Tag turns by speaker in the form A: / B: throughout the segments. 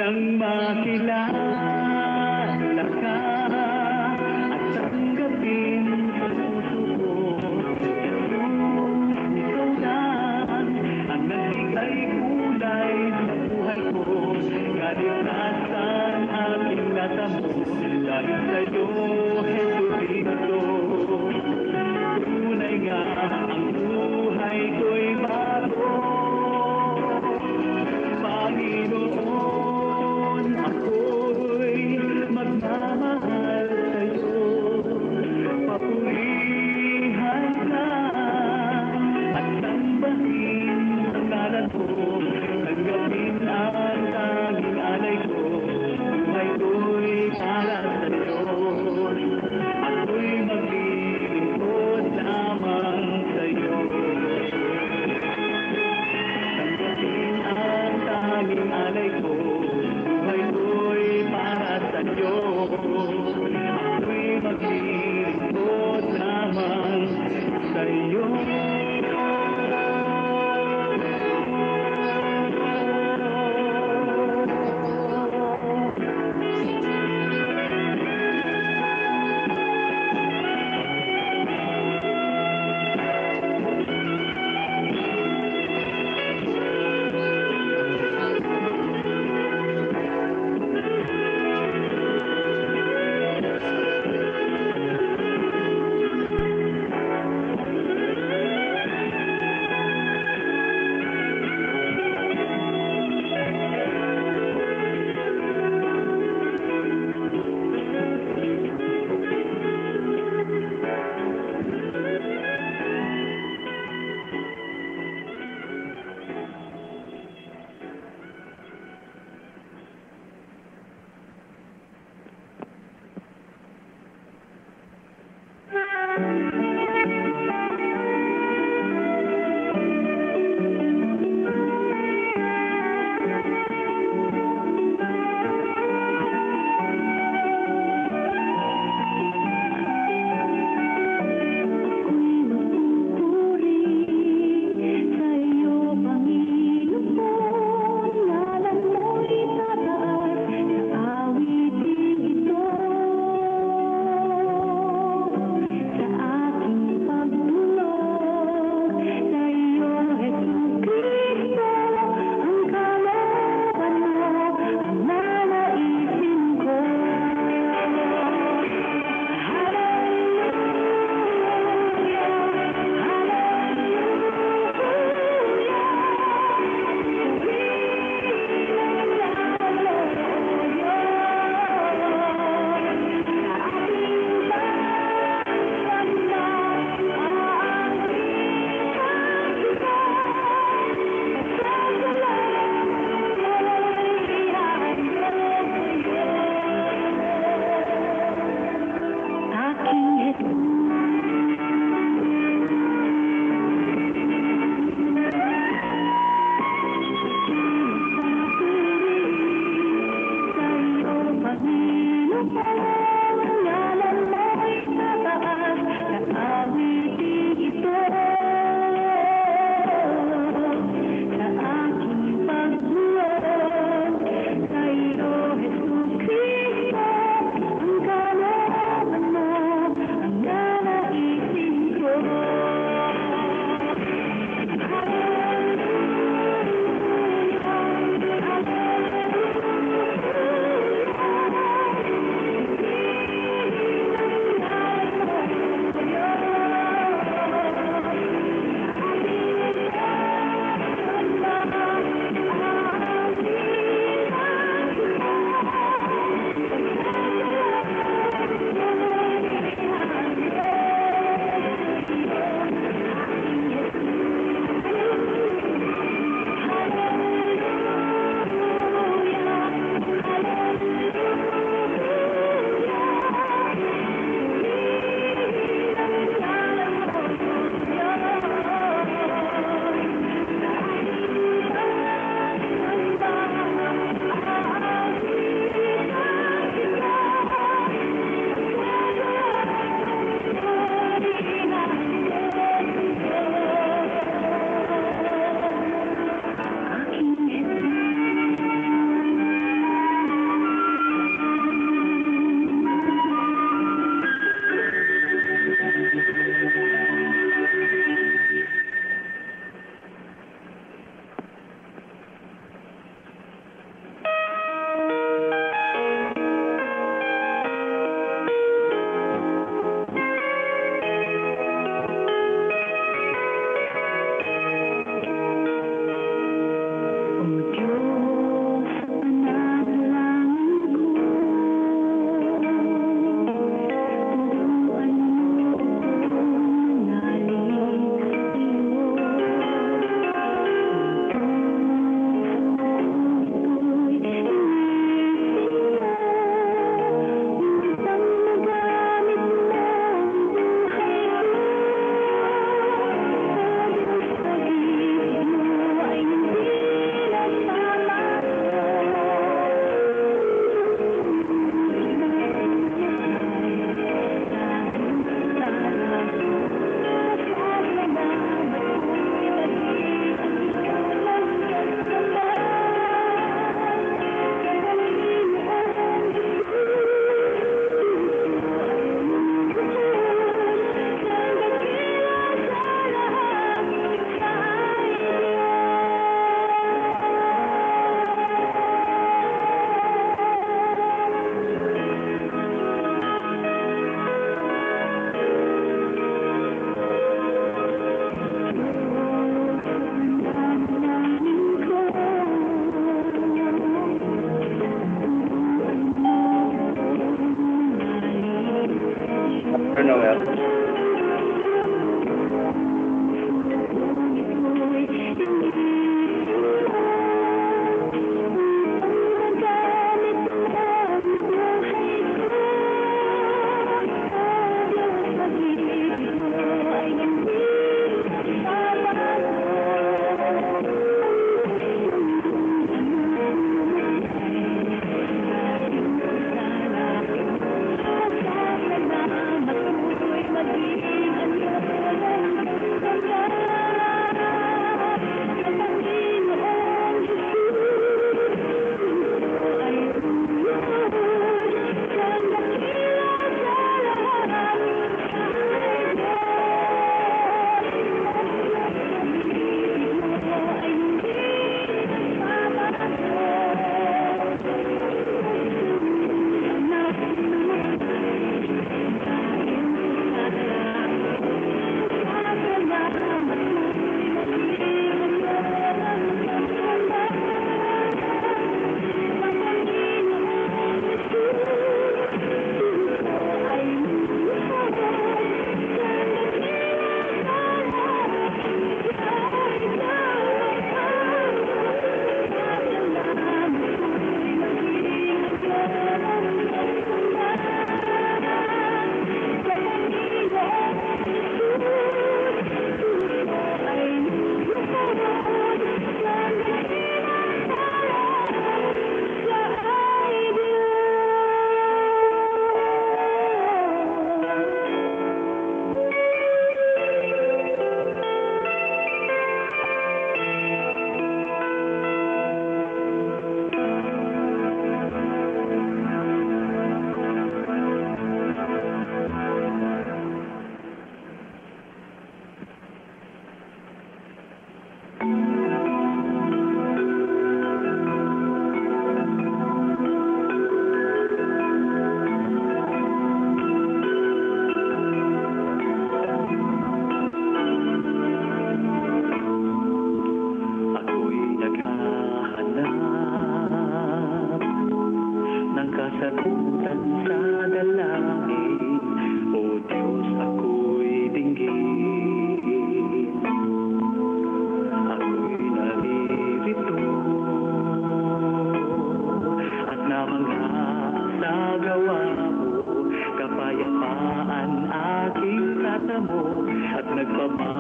A: nang makilala ka at tanggapin sa puso ko. Ikaw lang ang nagbigay kulay sa buhay ko. Kaligtasan aking natamo dahil sa'yo, Jesucristo. Tunay nga ang buhay ko'y bago. Panginoon, ako'y magmamahal sa'yo. Papurihan ka at sambahin ang ngalan mo. Tanggapin ang tanging alay ko. Buhay ko'y para sa'yo. Ako'y maglilingkod lamang sa'yo. Tanggapin ang tanging alay ko. Buhay ko'y para sa'yo. Ako'y maglilingkod lamang sa'yo.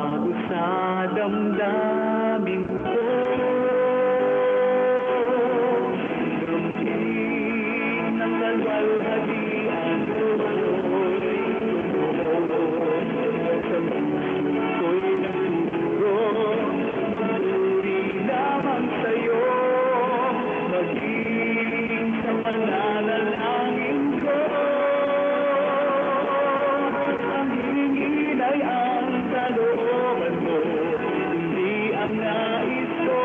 A: bago sa damdamin ko. Dumping ng kalwalhatian ko'y tumuhod. Sa puso'y nagturo, puri lamang sa'yo, maging sa pananalangin ko. Ang hingin ay ang kalooban mo, hindi ang nais ko.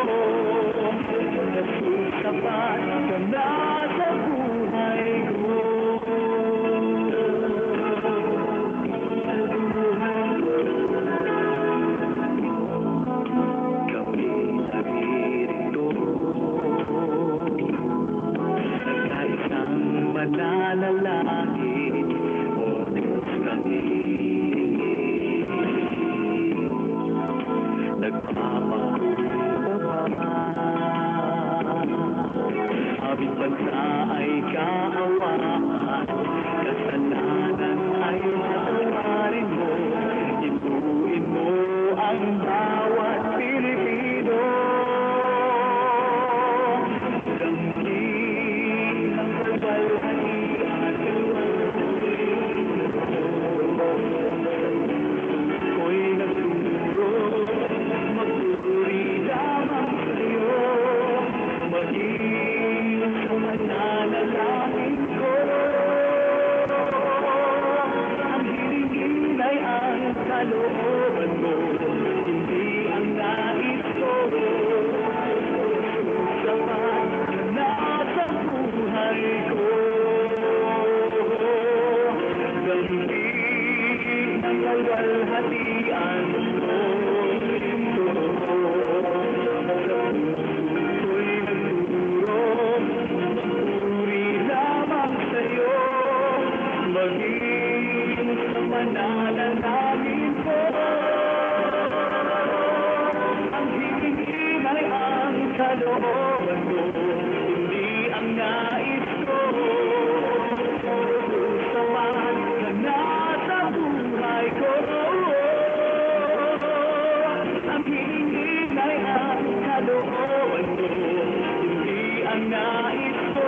A: Nasusapat ka na sa buhay ko. Kami naririto, nagkaisang mananalangin, o Diyos kami. Aming bansa ay kaawaan, kasalanan ay patawarin mo, ituin mo ang bawat Pilipino. Damhin ang kabalhatian ko'y nagturo, magpupuri lamang sa'yo, maging sa mananalangin ko. Ang hiling ay ang kalooban mo, hindi ang nais ko. Sapat na sa buhay ko. Damhin ang kalwalhatian ko. Maging sa mananalangin ko. Ang hingin ay ang kalooban mo, hindi ang nais ko. Sapat ka na sa buhay ko. Ang hingin ay ang kalooban mo, hindi ang nais ko.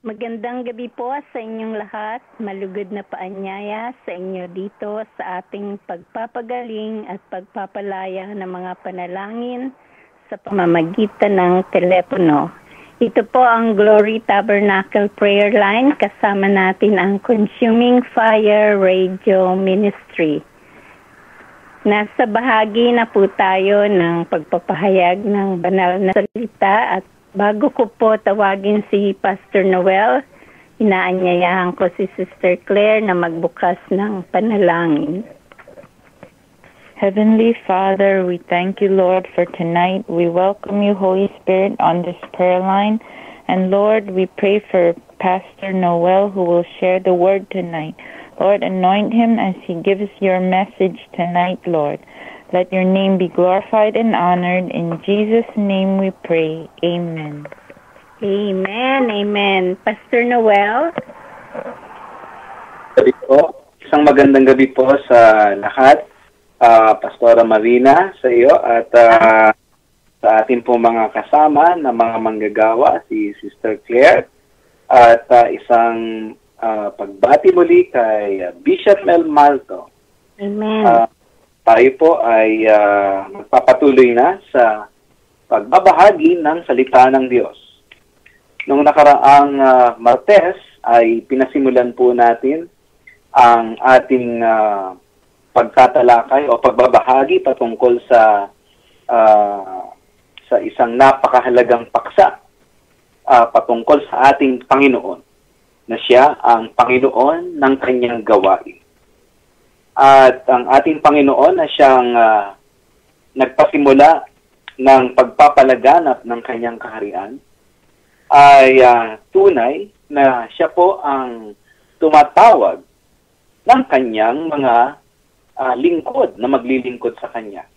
B: Magandang gabi po sa inyong lahat. Malugod na paanyaya sa inyo dito sa ating pagpapagaling at pagpapalaya ng mga panalangin sa pamamagitan ng telepono. Ito po ang Glory Tabernacle Prayer Line. Kasama natin ang Consuming Fire Radio Ministry. Nasa bahagi na po tayo ng pagpapahayag ng banal na salita at bago ko po tawagin si Pastor Noel, inaanyayahan ko si Sister Claire na magbukas ng panalangin.
C: Heavenly Father, we thank you, Lord, for tonight. We welcome you, Holy Spirit, on this prayer line. And Lord, we pray for Pastor Noel, who will share the word tonight. Lord, anoint him as he gives your message tonight, Lord. Let your name be glorified and honored. In Jesus' name we pray. Amen.
B: Amen. Amen. Pastor Noel?
D: Gabi po. Isang magandang gabi po sa lahat. Pastora Marina, sa iyo at sa ating po mga kasama na mga manggagawa, si Sister Claire. At isang pagbati muli kay Bishop Mel Malto.
B: Amen.
D: Tayo po ay magpapatuloy na sa pagbabahagi ng salita ng Diyos. Noong nakaraang Martes ay pinasimulan po natin ang ating pagtatalakay o pagbabahagi patungkol sa isang napakahalagang paksa patungkol sa ating Panginoon, na siya ang Panginoon ng kanyang gawain. At ang ating Panginoon na siyang nagpasimula ng pagpapalaganap ng kanyang kaharian ay tunay na siya po ang tumatawag ng kanyang mga lingkod na maglilingkod sa kanya.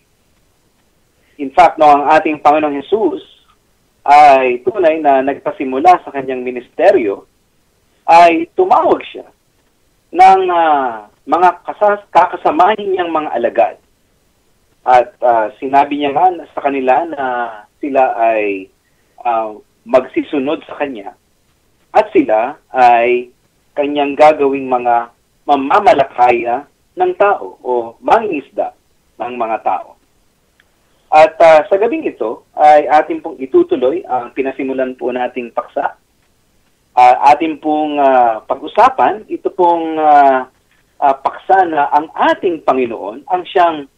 D: In fact, no, ang ating Panginoong Hesus ay tunay na nagpasimula sa kanyang ministeryo, ay tumawag siya ng mga kakasamahin niyang mga alagad. At sinabi niya nga sa kanila na sila ay magsisunod sa kanya at sila ay kanyang gagawing mga mamamalakaya ng tao o mangingisda ng mga tao. At sa gabing ito ay atin pong itutuloy ang pinasimulan po nating paksa. Atin pong pag-usapan, ito pong paksa na ang ating Panginoon ang siyang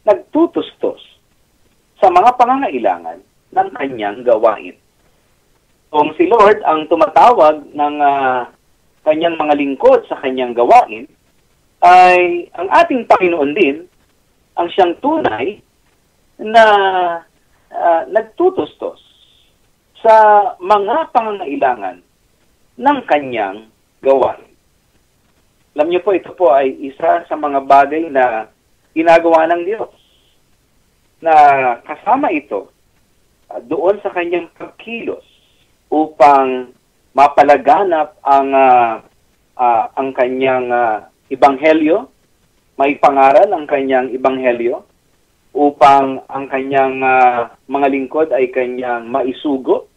D: nagtutustos sa mga pangangailangan ng kanyang gawain. Kung si Lord ang tumatawag ng kanyang mga lingkod sa kanyang gawain, ay ang ating Panginoon din ang siyang tunay na nagtutustos sa mga pangangailangan ng kanyang gawain. Alam niyo po, ito po ay isa sa mga bagay na ginagawa ng Diyos, na kasama ito doon sa kanyang pagkilos upang mapalaganap ang kanyang ebanghelyo, may pangaral ang kanyang ebanghelyo, upang ang kanyang mga lingkod ay kanyang maisugo,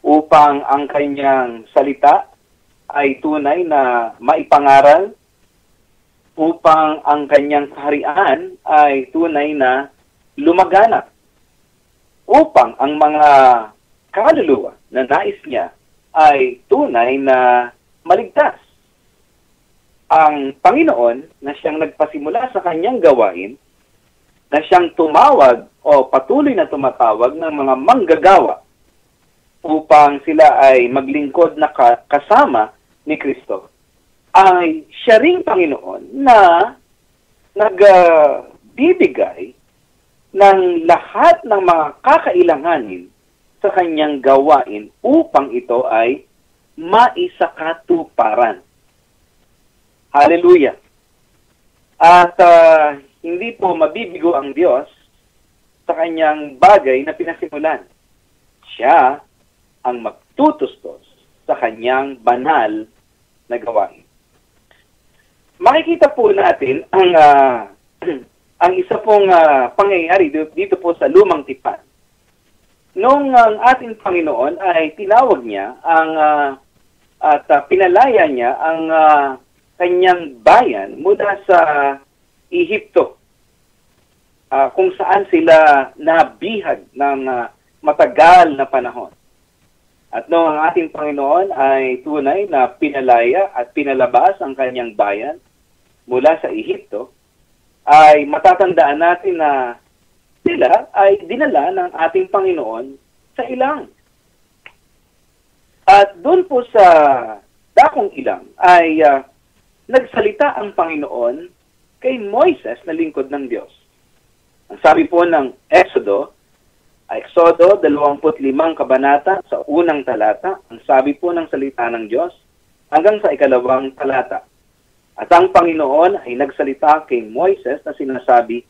D: upang ang kanyang salita ay tunay na maipangaral, upang ang kanyang kaharian ay tunay na lumaganap, upang ang mga kaluluwa na nais niya ay tunay na maligtas. Ang Panginoon na siyang nagpasimula sa kanyang gawain, na siyang tumawag o patuloy na tumatawag ng mga manggagawa upang sila ay maglingkod na kasama ni Kristo, ay siya ring Panginoon na nagbibigay ng lahat ng mga kakailanganin sa kanyang gawain upang ito ay maisakatuparan. Hallelujah! At hindi po mabibigo ang Diyos sa kanyang bagay na pinasimulan. Siya ang magtutustos sa kanyang banal na gawain. Makikita po natin ang isa pong pangyayari dito po sa Lumang Tipan. Noong ang ating Panginoon ay tinawag niya ang at pinalaya niya ang kanyang bayan mula sa Ehipto, kung saan sila nabihag ng matagal na panahon. At noong ang ating Panginoon ay tunay na pinalaya at pinalabas ang kanyang bayan mula sa Ehipto, ay matatandaan natin na sila ay dinala ng ating Panginoon sa ilang. At doon po sa dakong ilang ay nagsalita ang Panginoon kay Moises na lingkod ng Diyos. Ang sabi po ng Exodo 25 kabanata sa unang talata, ang sabi po ng salita ng Diyos hanggang sa 2 talata. At ang Panginoon ay nagsalita kay Moises na sinasabi,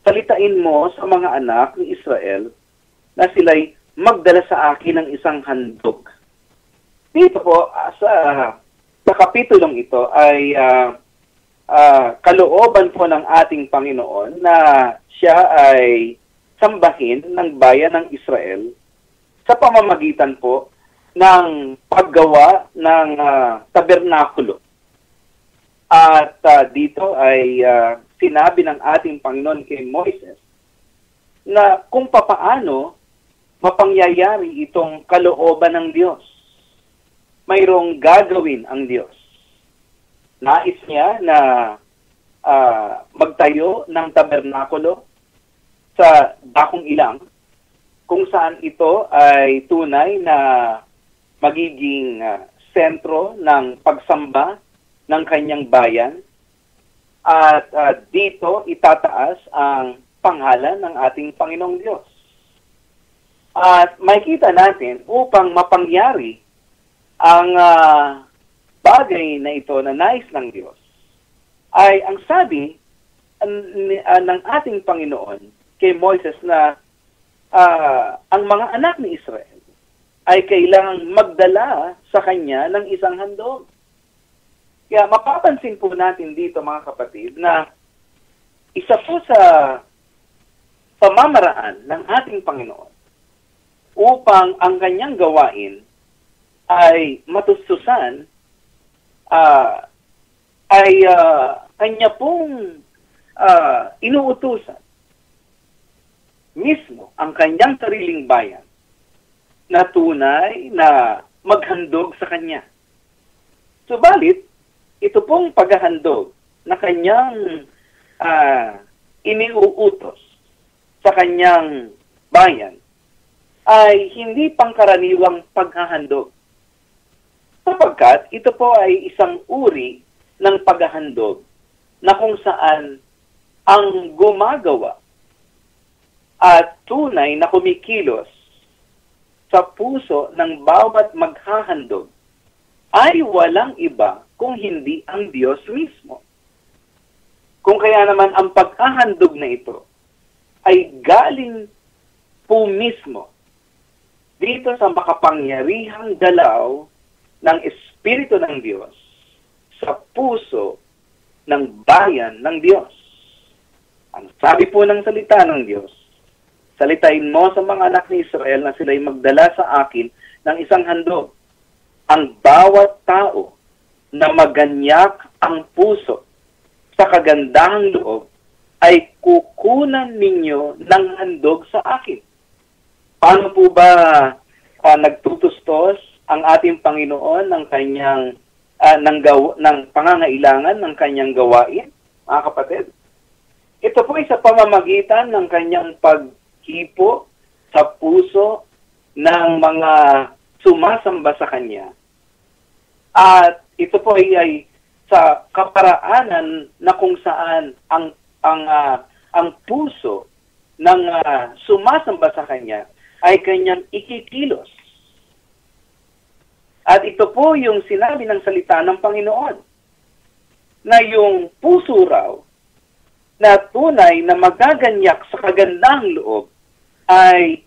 D: salitain mo sa mga anak ni Israel na sila'y magdala sa akin ng isang handog. Dito po, sa kapitulong ito ay kalooban po ng ating Panginoon na siya ay sambahin ng bayan ng Israel sa pamamagitan po ng paggawa ng tabernakulo. At dito ay sinabi ng ating Panginoon kay Moises na kung papaano mapangyayari itong kalooban ng Diyos. Mayroong gagawin ang Diyos. Nais niya na magtayo ng tabernakulo sa dakong ilang, kung saan ito ay tunay na magiging sentro ng pagsamba ng kanyang bayan, at dito itataas ang pangalan ng ating Panginoong Diyos. At makikita natin upang mapangyari ang bagay na ito na nais ng Diyos, ay ang sabi ng ating Panginoon kay Moises na ang mga anak ni Israel ay kailangang magdala sa kanya ng isang handog. Kaya mapapansin po natin dito, mga kapatid, na isa po sa pamamaraan ng ating Panginoon upang ang kanyang gawain ay matustusan, ay kanya pong inuutusan mismo ang kanyang sariling bayan na tunay na maghandog sa kanya. Subalit, ito pong paghahandog na kanyang iniuutos sa kanyang bayan ay hindi pangkaraniwang paghahandog. Sapagkat ito po ay isang uri ng paghahandog na kung saan ang gumagawa at tunay na kumikilos sa puso ng bawat maghahandog ay walang iba kung hindi ang Diyos mismo. Kung kaya naman ang paghahandog na ito ay galing po mismo dito sa makapangyarihang galaw ng Espiritu ng Diyos sa puso ng bayan ng Diyos. Ang sabi po ng salita ng Diyos, salitain mo sa mga anak ni Israel na sila'y magdala sa akin ng isang handog. Ang bawat tao na maganyak ang puso sa kagandahang loob ay kukunan ninyo ng handog sa akin. Paano po ba nagtutustos ang ating Panginoon ng kanyang ng pangangailangan ng kanyang gawain, mga kapatid? Ito po ay sa pamamagitan ng kanyang paghipo sa puso ng mga sumasamba sa kanya. At ito po ay sa kaparaanan na kung saan ang puso ng sumasamba sa kanya ay kanyang ikikilos. At ito po yung sinabi ng salita ng Panginoon, na yung puso raw na tunay na magaganyak sa kagandahang loob ay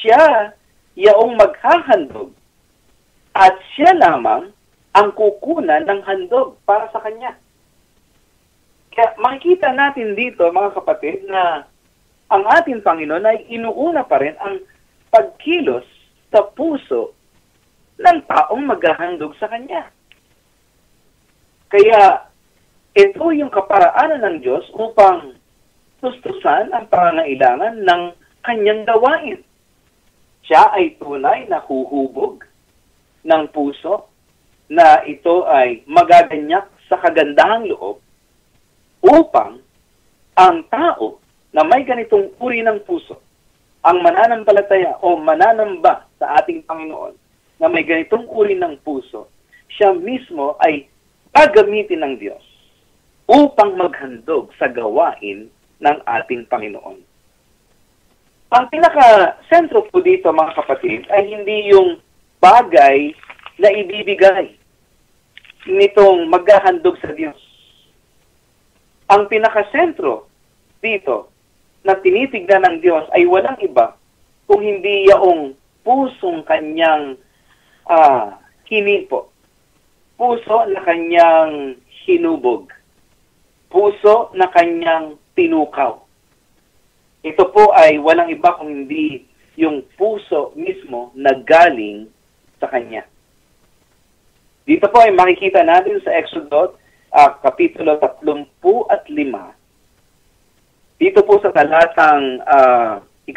D: siya yaong maghahandog at siya lamang ang kukunan ng handog para sa kanya. Kaya makikita natin dito, mga kapatid, na ang ating Panginoon ay inuuna pa rin ang pagkilos sa puso ng taong maghahandog sa Kanya. Kaya, ito yung kaparaanan ng Diyos upang tustusan ang pangangailangan ng Kanyang gawain. Siya ay tunay na huhubog ng puso na ito ay magaganyak sa kagandahang loob upang ang tao na may ganitong uri ng puso, ang mananampalataya o mananamba sa ating Panginoon na may ganitong uri ng puso, siya mismo ay gagamitin ng Diyos upang maghandog sa gawain ng ating Panginoon. Ang pinaka-sentro po dito, mga kapatid, ay hindi yung bagay na ibibigay nitong maghahandog sa Diyos. Ang pinaka-sentro dito na tinitignan ng Diyos ay walang iba kung hindi yaong pusong Kanyang hinipo. Puso na Kanyang hinubog. Puso na Kanyang tinukaw. Ito po ay walang iba kung hindi yung puso mismo na galing sa Kanya. Dito po ay makikita natin sa Exodus, Kapitulo 35. Dito po sa talatang 4,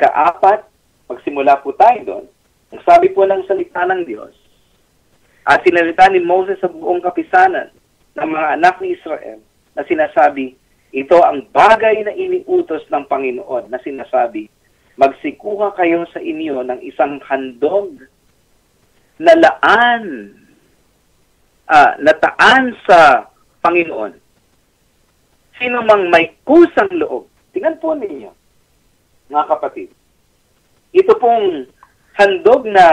D: magsimula po tayo doon. Ang sabi po ng salita ng Diyos, at sinalita ni Moses sa buong kapisanan ng mga anak ni Israel na sinasabi, ito ang bagay na iniutos ng Panginoon na sinasabi, magsikuha kayo sa inyo ng isang handog na taan sa Panginoon. Sino mang may kusang loob, tingnan po ninyo, mga kapatid, ito pong handog na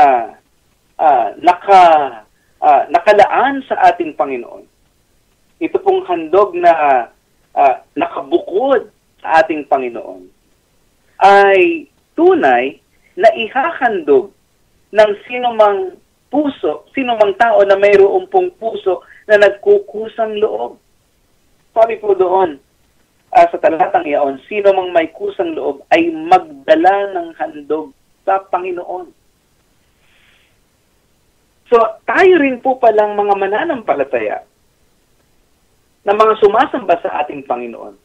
D: nakalaan sa ating Panginoon. Ito pong handog na nakabukod sa ating Panginoon ay tunay na ihahandog ng sinumang puso, sinumang tao na mayroong pong puso na nagkukusang loob. Sabi po doon sa talatang iyon, sino mang may kusang loob ay magdala ng handog sa Panginoon. So, tayo rin po palang mga mananampalataya na mga sumasamba sa ating Panginoon,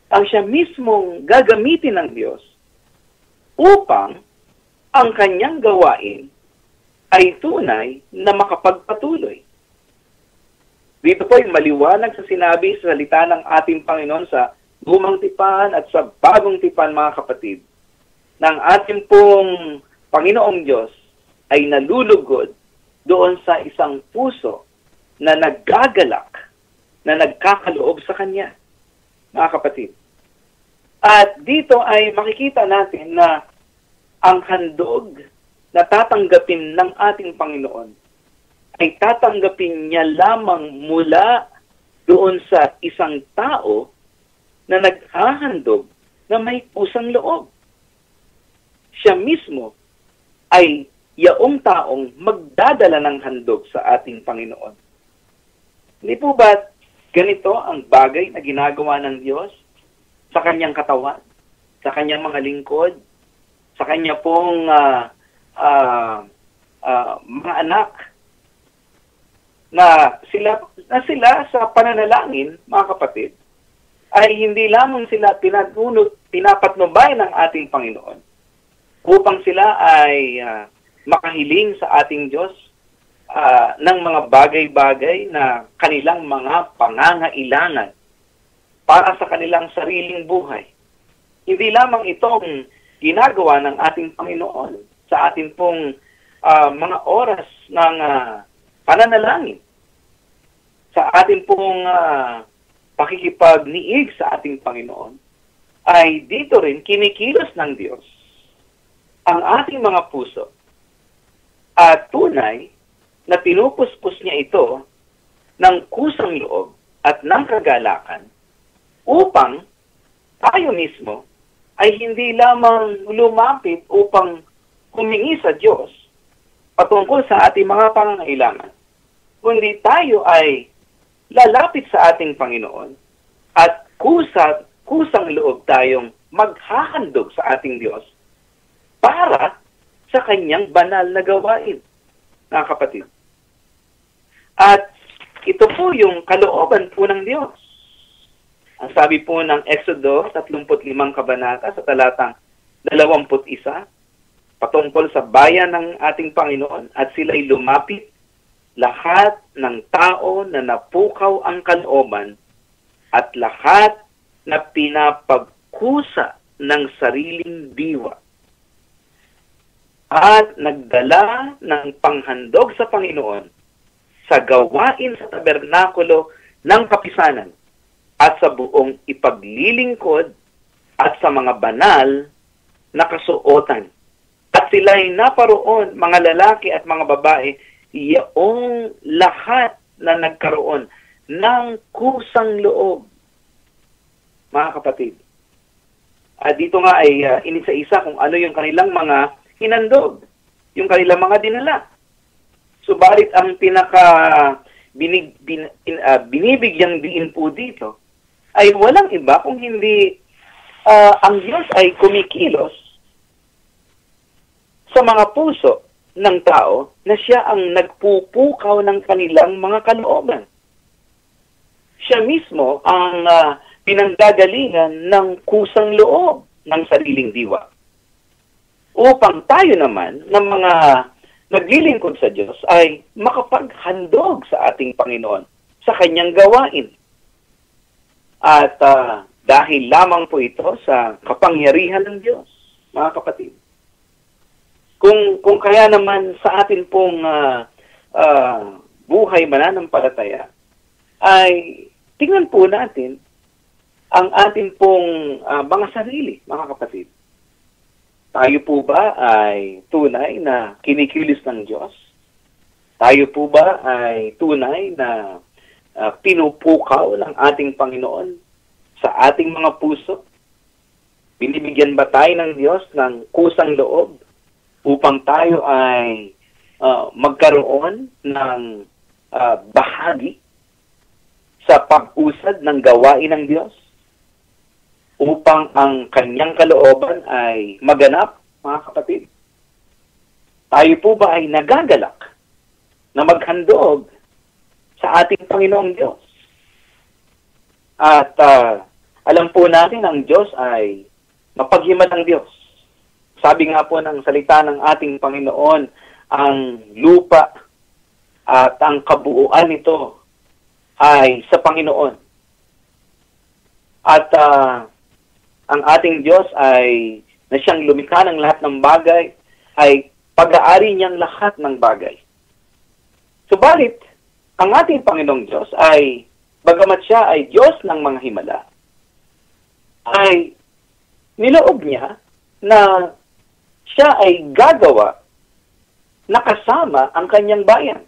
D: ang siya mismong gagamitin ng Diyos upang ang Kanyang gawain ay tunay na makapagpatuloy. Dito po ay maliwanag sa sinabi sa salita ng ating Panginoon sa Lumang Tipan at sa Bagong Tipan, mga kapatid, ng ating pong Panginoong Diyos ay nalulugod doon sa isang puso na naggagalak, na nagkakaloob sa Kanya, mga kapatid. At dito ay makikita natin na ang handog na tatanggapin ng ating Panginoon ay tatanggapin niya lamang mula doon sa isang tao na naghahandog na may pusang loob. Siya mismo ay yaong taong magdadala ng handog sa ating Panginoon. Hindi po ba ganito ang bagay na ginagawa ng Diyos sa Kanyang katawan, sa Kanyang mga lingkod, sa Kanya pong mga anak na sila sa pananalangin, mga kapatid, ay hindi lamang sila pinapatnubay ng ating Panginoon upang sila ay makahiling sa ating Diyos ng mga bagay-bagay na kanilang mga pangangailangan para sa kanilang sariling buhay. Hindi lamang itong ginagawa ng ating Panginoon sa ating pong mga oras ng pananalangin, sa ating pong pakikipagniig sa ating Panginoon, ay dito rin kinikilos ng Diyos ang ating mga puso at tunay na pinupuspos niya ito ng kusang loob at ng kagalakan upang tayo mismo ay hindi lamang lumapit upang humingi sa Diyos patungkol sa ating mga pangangailangan, kundi tayo ay lalapit sa ating Panginoon at kusang loob tayong maghahandog sa ating Diyos para sa Kanyang banal na gawain. mga kapatid. At ito po yung kalooban po ng Diyos. Ang sabi po ng Exodo 35 kabanata sa talatang 21, patungkol sa bayan ng ating Panginoon, at sila'y lumapit, lahat ng tao na napukaw ang kalooban at lahat na pinapagkusa ng sariling diwa at nagdala ng panghandog sa Panginoon sa gawain sa tabernakulo ng kapisanan at sa buong ipaglilingkod at sa mga banal na kasuotan. At sila'y naparoon, mga lalaki at mga babae, iyong lahat na nagkaroon ng kusang loob. Mga kapatid, dito nga ay inisa-isa kung ano yung kanilang mga hinandog, yung kanilang mga dinala. Subalit ang binibigyang diin po dito ay walang iba kung hindi ang Diyos ay kumikilos sa mga puso ng tao na siya ang nagpupukaw ng kanilang mga kalooban. Siya mismo ang pinanggagalingan ng kusang loob ng sariling diwa. Upang tayo naman ng mga naglilingkod sa Diyos ay makapaghandog sa ating Panginoon sa kanyang gawain. At dahil lamang po ito sa kapangyarihan ng Diyos, mga kapatid. Kung kaya naman sa atin pong buhay mananampalataya, ay tingnan po natin ang atin pong mga sarili, mga kapatid. Tayo po ba ay tunay na kinikilos ng Diyos? Tayo po ba ay tunay na pinupukaw ng ating Panginoon sa ating mga puso? Binibigyan ba tayo ng Diyos ng kusang loob upang tayo ay magkaroon ng bahagi sa pag-usad ng gawain ng Diyos upang ang kanyang kalooban ay maganap, mga kapatid? Tayo po ba ay nagagalak na maghandog sa ating Panginoong Diyos? At alam po natin ang Diyos ay mapaghiman ng Diyos. Sabi nga po ng salita ng ating Panginoon, ang lupa at ang kabuuan nito ay sa Panginoon. At ang ating Diyos ay na siyang lumikha ng lahat ng bagay, ay pag-aari niyang lahat ng bagay. Subalit, ang ating Panginoong Diyos ay, bagamat siya ay Diyos ng mga himala, ay niloob niya na siya ay gagawa na kasama ang kanyang bayan.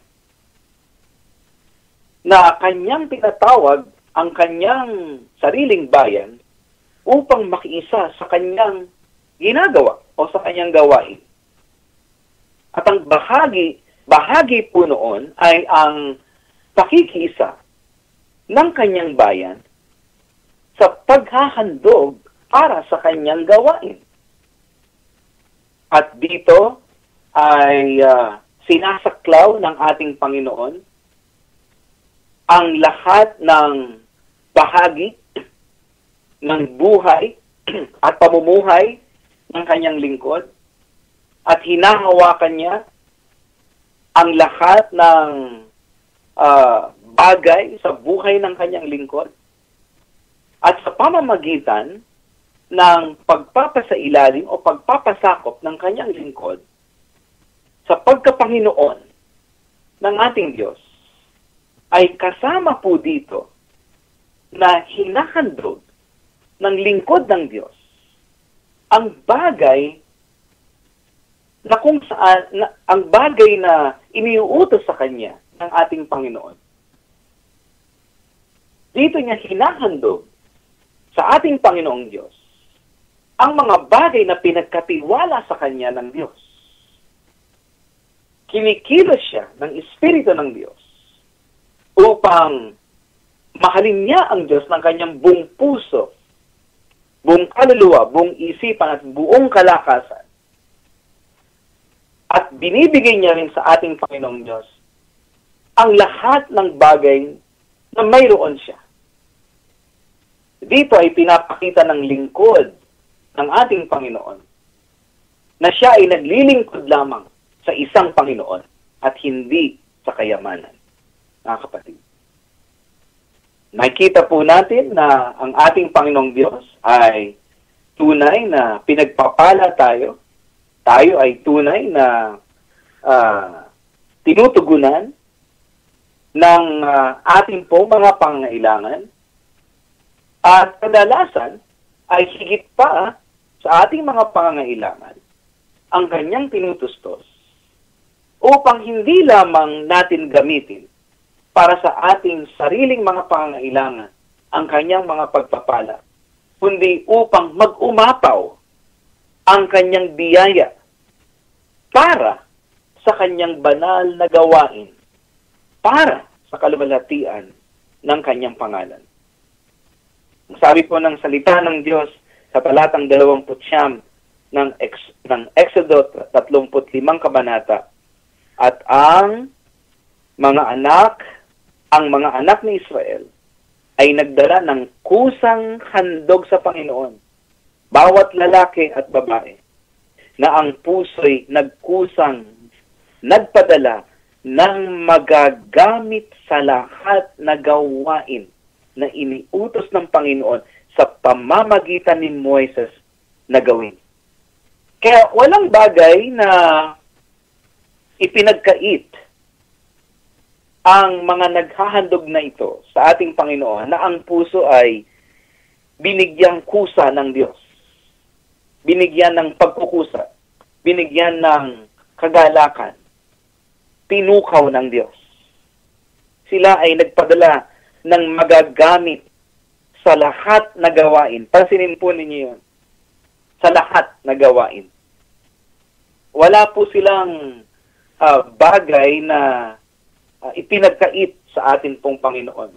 D: Na kanyang tinatawag ang kanyang sariling bayan upang makiisa sa kanyang ginagawa o sa kanyang gawain. At ang bahagi po noon ay ang pakikiisa ng kanyang bayan sa paghahandog para sa kanyang gawain. At dito ay sinasaklaw ng ating Panginoon ang lahat ng bahagi ng buhay at pamumuhay ng kanyang lingkod, at hinahawakan niya ang lahat ng bagay sa buhay ng kanyang lingkod, at sa pamamagitan ng pagpapasailalim o pagpapasakop ng kanyang lingkod sa pagkapanginoon ng ating Diyos, ay kasama po dito na hinahandog ng lingkod ng Diyos ang bagay na kung saan, ang bagay na iniuutos sa Kanya ng ating Panginoon. Dito niya hinahandog sa ating Panginoong Diyos ang mga bagay na pinagkatiwala sa Kanya ng Diyos. Kinikilos siya ng Espiritu ng Diyos upang mahalin niya ang Diyos ng kanyang buong puso, buong kaluluwa, buong isipan at buong kalakasan. At binibigay niya rin sa ating Panginoong Diyos ang lahat ng bagay na mayroon siya. Dito ay pinapakita ng lingkod ng ating Panginoon na siya ay naglilingkod lamang sa isang Panginoon at hindi sa kayamanan. Mga kapatid, nakikita po natin na ang ating Panginoong Diyos ay tunay na pinagpapala tayo. Tayo ay tunay na tinutugunan ng ating po mga pangangailangan. At kadalasan ay higit pa sa ating mga pangangailangan ang kanyang tinutustos upang hindi lamang natin gamitin para sa ating sariling mga pangangailangan ang kanyang mga pagpapala, kundi upang mag-umapaw ang kanyang biyaya para sa kanyang banal na gawain, para sa kaluwalhatian ng kanyang pangalan. Sabi po ng salita ng Diyos sa talatang 29 ng Exodo 35 kabanata, at ang mga anak ni Israel ay nagdala ng kusang handog sa Panginoon, bawat lalaki at babae, na ang puso'y nagpadala ng magagamit sa lahat na gawain na iniutos ng Panginoon sa pamamagitan ni Moises na gawin. Kaya walang bagay na ipinagkait ang mga naghahandog na ito sa ating Panginoon na ang puso ay binigyang kusa ng Diyos. Binigyan ng pagkukusa. Binigyan ng kagalakan. Tinukaw ng Diyos. Sila ay nagpadala ng magagamit sa lahat na gawain. Pansinin po ninyo yun. Sa lahat na gawain. Wala po silang bagay na ipinagkait sa atin pong Panginoon.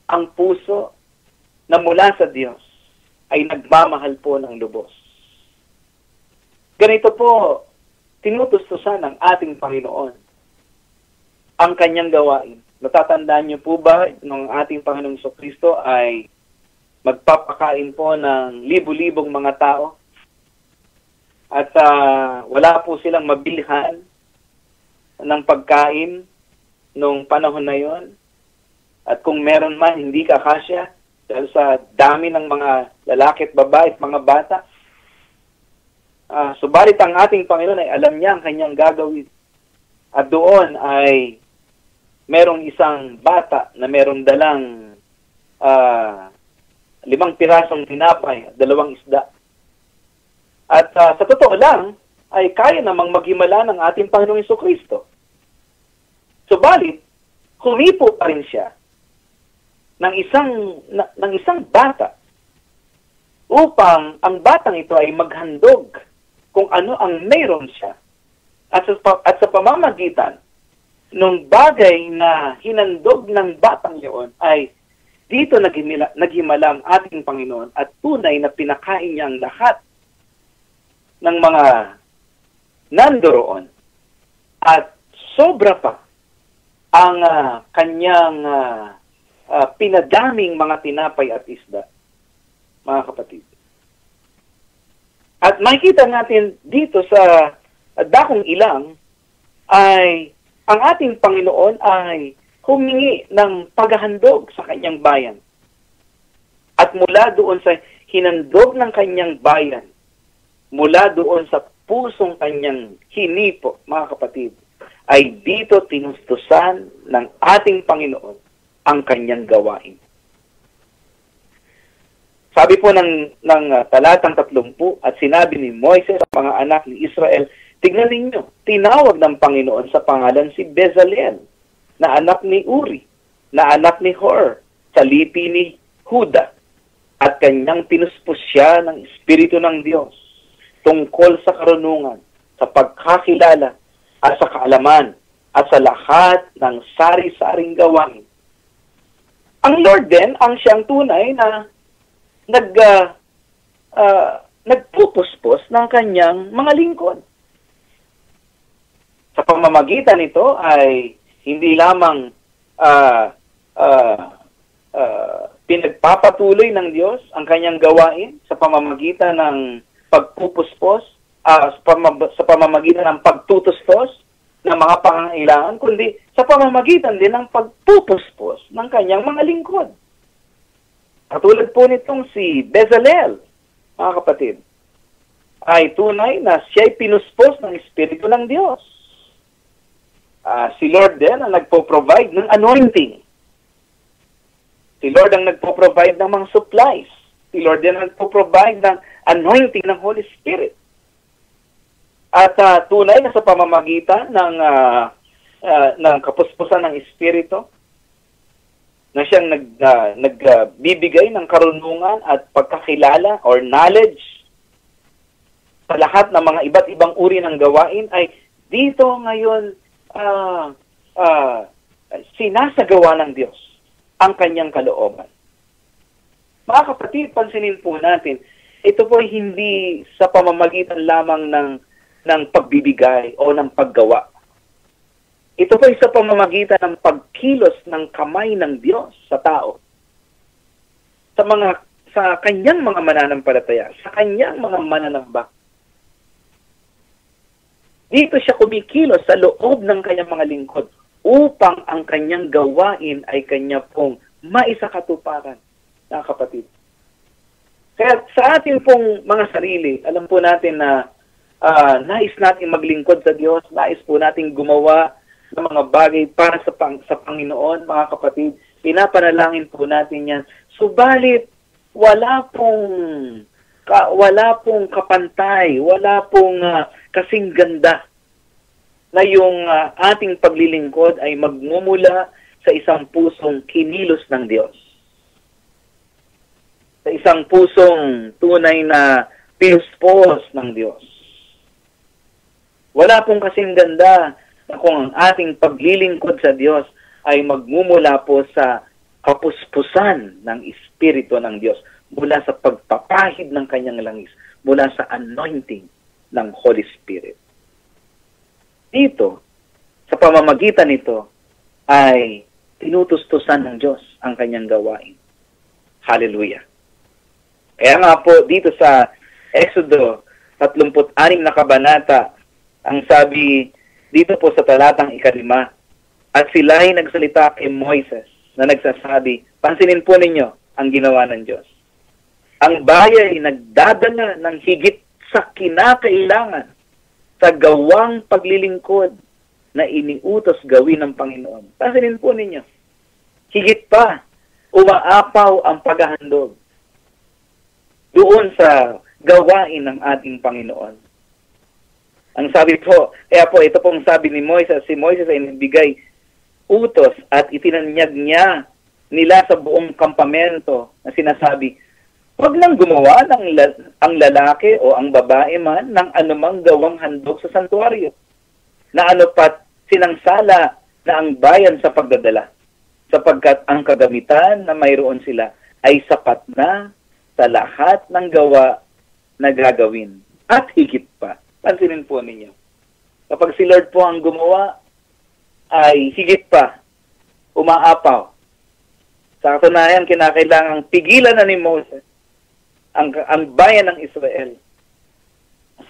D: Ang puso na mula sa Diyos ay nagmamahal po ng lubos. Ganito po, tinutustusan ng ating Panginoon ang kanyang gawain. Natatandaan niyo po ba nung ating Panginoong Kristo ay magpapakain po ng libu-libong mga tao at wala po silang mabilhan ng pagkain nung panahon na yon. At kung meron man, hindi kakasya dahil sa dami ng mga lalaki at babae at mga bata. Subalit ang ating Panginoon ay alam niya ang kanyang gagawin. At doon ay merong isang bata na merong dalang 5 pirasong tinapay at 2 isda. At sa totoo lang, ay kaya namang maghimala ng ating Panginoong Kristo. Subalit, humipo pa rin siya ng isang bata upang ang batang ito ay maghandog kung ano ang mayroon siya. At sa pamamagitan nung bagay na hinandog ng batang iyon ay dito naghimala ang ating Panginoon at tunay na pinakain niya ang lahat ng mga nandoroon. At sobra pa ang kanyang pinadaming mga tinapay at isda, mga kapatid. At makikita natin dito sa dakong ilang ay ang ating Panginoon ay humingi ng paghahandog sa kanyang bayan. At mula doon sa hinandog ng kanyang bayan, mula doon sa pusong kanyang hinipo, mga kapatid, ay dito tinustusan ng ating Panginoon ang kanyang gawain. Sabi po ng talatang 30, at sinabi ni Moises sa mga anak ni Israel, tignan ninyo, tinawag ng Panginoon sa pangalan si Bezaleel, na anak ni Uri, na anak ni Hur, sa lipi ni Huda, at kanyang pinuspos siya ng Espiritu ng Diyos, tungkol sa karunungan, sa pagkakilala, at sa kaalaman, at sa lahat ng sari-saring gawain. Ang Lord din, ang siyang tunay na nagpupuspos ng kanyang mga lingkod. pamamagitan nito ay hindi lamang pinagpapatuloy ng Diyos ang kanyang gawain sa pamamagitan ng pagpupuspos, sa pamamagitan ng pagtutustos ng mga pangangailangan, kundi sa pamamagitan din ng pagpupuspos ng kanyang mga lingkod. Katulad po nitong si Bezalel, mga kapatid, ay tunay na siya'y pinuspos ng Espiritu ng Diyos. Si Lord din ang nagpo-provide ng anointing. Si Lord ang nagpo-provide ng mga supplies. Si Lord din ang nagpo-provide ng anointing ng Holy Spirit. At tunay na sa pamamagitan ng kapuspusan ng Espiritu, na siyang nagbibigay ng karunungan at pagkakilala or knowledge sa lahat ng mga iba't ibang uri ng gawain, ay dito ngayon sinasagawa ng Diyos ang kanyang kalooban. Mga kapatid, pansinin po natin, ito po hindi sa pamamagitan lamang ng pagbibigay o ng paggawa. Ito po ay sa pamamagitan ng pagkilos ng kamay ng Diyos sa tao. Sa kanyang mga mananampalataya, sa kanyang mga mananamba. Dito siya kumikilos sa loob ng kanyang mga lingkod upang ang kanyang gawain ay kanya pong maisakatuparan, mga kapatid. Kaya sa ating pong mga sarili, alam po natin na nais natin maglingkod sa Diyos, nais po natin gumawa ng mga bagay para sa Panginoon, mga kapatid. Pinapanalangin po natin yan. Subalit, wala pong kapantay, wala pong kasing ganda na yung ating paglilingkod ay magmumula sa isang pusong kinilos ng Diyos. Sa isang pusong tunay na pinuspos ng Diyos. Wala pong kasing ganda na kung ang ating paglilingkod sa Diyos ay magmumula po sa kapuspusan ng Espiritu ng Diyos, mula sa pagpapahid ng kanyang langis, mula sa anointing ng Holy Spirit. Dito, sa pamamagitan nito, ay tinutustusan ng Diyos ang kanyang gawain. Hallelujah. Kaya nga po, dito sa Exodo 36 na kabanata, ang sabi dito po sa talatang 5, at sila ay nagsalita kay Moises na nagsasabi, pansinin po ninyo ang ginawa ng Diyos. Ang bayan ay nagdadala ng higit sa kinakailangan sa gawang paglilingkod na iniutos gawin ng Panginoon. Pansinin po ninyo, higit pa, umaapaw ang paghahandog doon sa gawain ng ating Panginoon. Ang sabi po, kaya po ito pong sabi ni Moises, si Moises ay nagbigay utos at itinanyag niya nila sa buong kampamento na sinasabi, huwag nang gumawa ang lalaki o ang babae man ng anumang gawang handog sa santuaryo, na ano pat sinangsala na ang bayan sa pagdadala, sapagkat ang kagamitan na mayroon sila ay sapat na sa lahat ng gawa na gagawin at higit pa. Pansinin po ninyo. Kapag si Lord po ang gumawa, ay higit pa, umaapaw. Sa katunayan, kinakailangang pigilan na ni Moses ang bayan ng Israel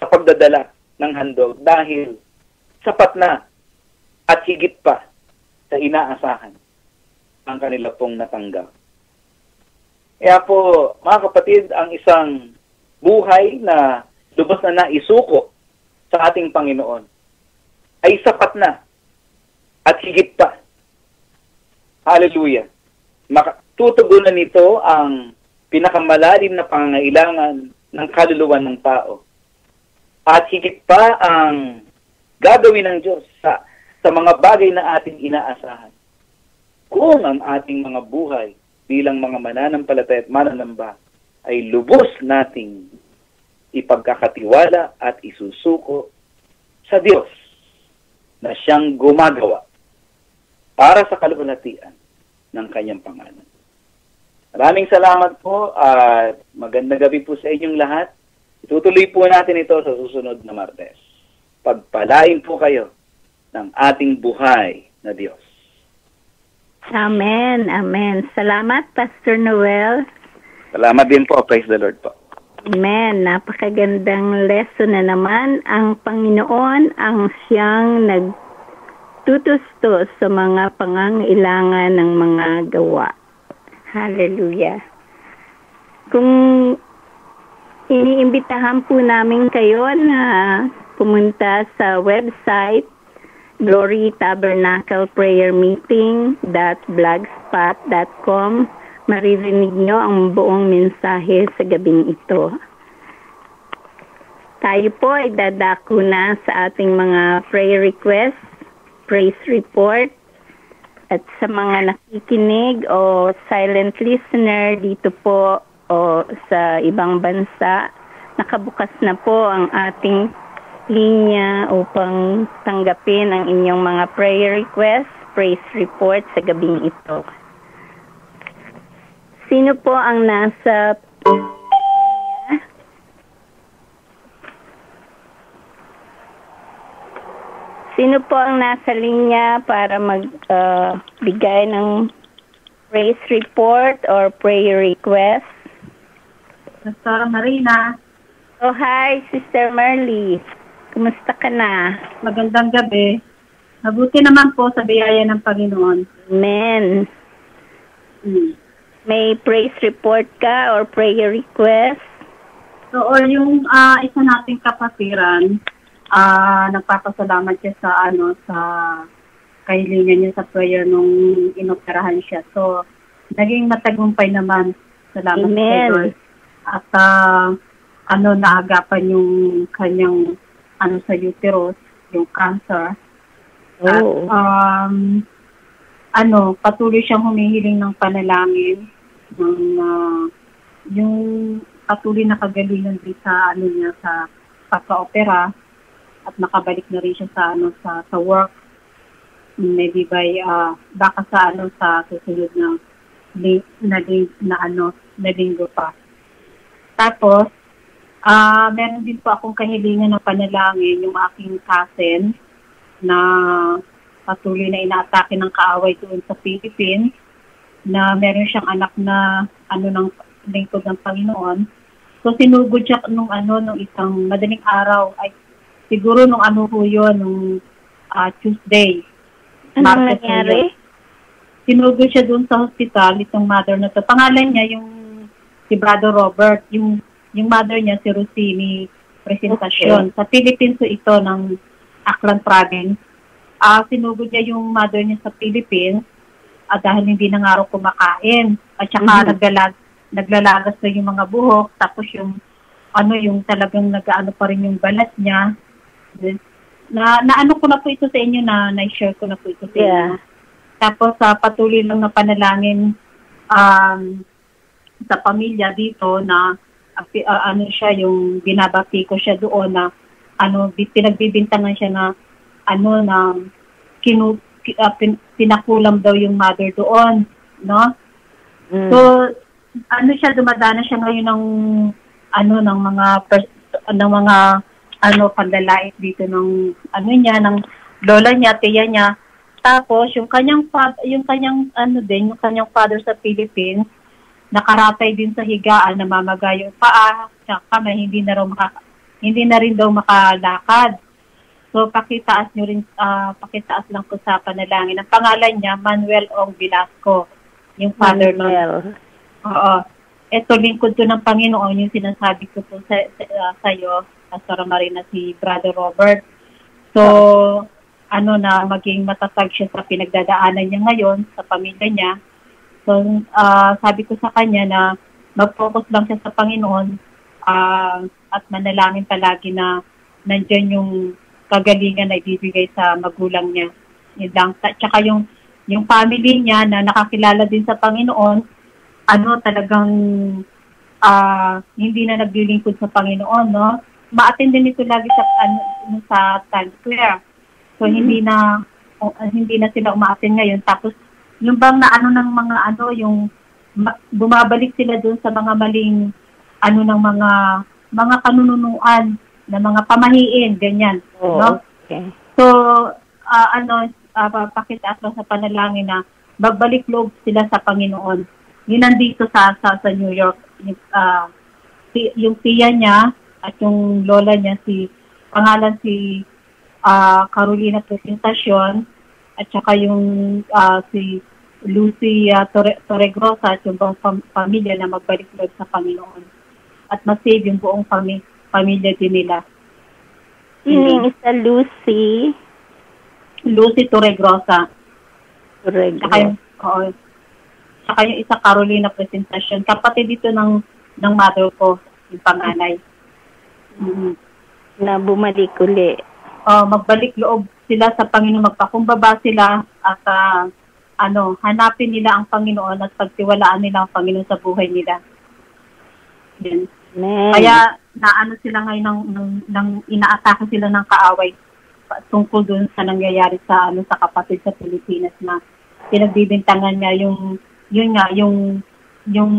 D: sa pagdadala ng handog dahil sapat na at higit pa sa inaasahan ang kanila pong natanggap. Kaya po, mga kapatid, ang isang buhay na lubos na naisuko sa ating Panginoon ay sapat na at higit pa. Hallelujah. Tutugunan nito ang pinakamalalim na pangangailangan ng kaluluwa ng tao. At higit pa ang gagawin ng Diyos sa mga bagay na ating inaasahan. Kung ang ating mga buhay bilang mga mananampalataya at mananamba ay lubos nating ipagkakatiwala at isusuko sa Diyos na siyang gumagawa para sa kaluwalhatian ng kanyang pangalan. Maraming salamat po at magandang gabi po sa inyong lahat. Itutuloy po natin ito sa susunod na Martes. Pagpalain po kayo ng ating buhay na Diyos.
B: Amen. Amen. Salamat, Pastor Noel.
D: Salamat din po. Praise the Lord po.
B: Amen. Napakagandang lesson na naman. Ang Panginoon ang siyang nagtutustos sa mga pangangailangan ng mga gawa. Hallelujah. Kung iniimbitahan po namin kayo na pumunta sa website glorytabernacleprayermeeting.blogspot.com, maririnig nyo ang buong mensahe sa gabing ito. Tayo po ay dadako na sa ating mga prayer requests, praise report, at sa mga nakikinig o silent listener dito po o sa ibang bansa, nakabukas na po ang ating linya upang tanggapin ang inyong mga prayer requests, praise report sa gabing ito. Sino po ang nasa Sino po ang nasa linya para magbigay ng praise report or prayer request?
E: Pastor Marina.
B: Oh, hi, Sister Marley. Kumusta ka na?
E: Magandang gabi. Mabuti naman po sa biyaya ng Panginoon.
B: Amen. May praise report ka or prayer request?
E: So, yung isa nating kapatiran, nagpapasalamat siya sa kahilingan niya sa prayer nung inoperahan siya. So, naging matagumpay naman. Salamat
B: Amen.
E: sa Lord. At naagapan yung kanyang sa uterus, yung cancer.
B: Oh.
E: At patuloy siyang humihiling ng panalangin ng yung patuloy na kagalingan din sa niya sa pagka-opera at nakabalik na rin siya sa work. Maybe by baka sa susunod na linggo pa. Tapos meron din po akong kahilingan ng panalangin yung aking cousin na patuloy na inaatake ng kaaway doon sa Philippines, na meron siyang anak na ng lingkod ng Panginoon. So sinugod siya nung isang madaling araw, ay siguro nung Tuesday.
B: Anong nangyari?
E: Sinugod siya doon sa hospital, itong mother na to. Pangalan niya si Brother Robert, yung mother niya si Rosini Presentacion. Okay. Sa Philippines ito ng Aklan Province. Sinugod niya yung mother niya sa Philippines dahil hindi na nga raw kumakain. At saka naglalagas na yung mga buhok. Tapos yung talagang nag-ano pa rin yung balat niya. Naano ko na po ito sa inyo, na-share ko na po ito sa inyo.
B: Yeah.
E: Tapos patuloy lang na panalangin sa pamilya dito na siya, yung binabati ko siya doon na pinagbibintangan siya na pinakulam daw yung mother doon, no? So siya, dumadana siya ngayon ng mga panlalait dito ng ng lola niya, tiya niya. Tapos yung kanyang father sa Philippines, nakaratay din sa higaan, namamagayo paa, tsaka hindi na rin daw makalakad. So pakitaas lang ko sa panalangin. Ang pangalan niya Manuel Ong Velasco, yung father nun. Oo. Ito, lingkod to ng Panginoon, yung sinasabi ko po sa iyo, Pastor Marina, si Brother Robert. So, na maging matatag siya sa pinagdadaanan niya ngayon, sa pamilya niya. So, sabi ko sa kanya na mag-focus lang siya sa Panginoon at manalangin palagi na nandiyan yung kagalingan na ibibigay sa magulang niya. Yun lang. Tsaka yung family niya na nakakilala din sa Panginoon, talagang hindi na naglilingkod sa Panginoon, no? Ma-attend din ito lagi sa Times Square. So, hindi na sila uma-attend ngayon. Tapos, yung bang ng mga yung bumabalik sila doon sa mga maling ng mga kanununuan na mga pamahiin, ganyan.
B: Oh,
E: no?
B: Okay.
E: So, pakitaas lang sa panalangin na magbalik loob sila sa Panginoon. Yun nandito sa New York. Yung tiya niya at yung lola niya, pangalan si Carolina Presentacion, at saka yung si Lucy Torregrosa at yung buong pamilya na magbalik loob sa Panginoon. At masave yung buong pamilya din nila.
B: Yung isa Lucy
E: Torregrosa.
B: Torregrosa.
E: Saka yung isa Carolina Presentacion. Kapatid dito ng mother ko, yung panganay.
B: Na bumalik uli.
E: Magbalik loob sila sa Panginoon, magpakumbaba sila at hanapin nila ang Panginoon at pagtiwalaan nila ang Panginoon sa buhay nila. Yan. Kaya sila ngayon ng inaatake sila ng kaaway tungkol dun sa nangyayari sa kapatid sa Pilipinas na pinagbibintangan niya yung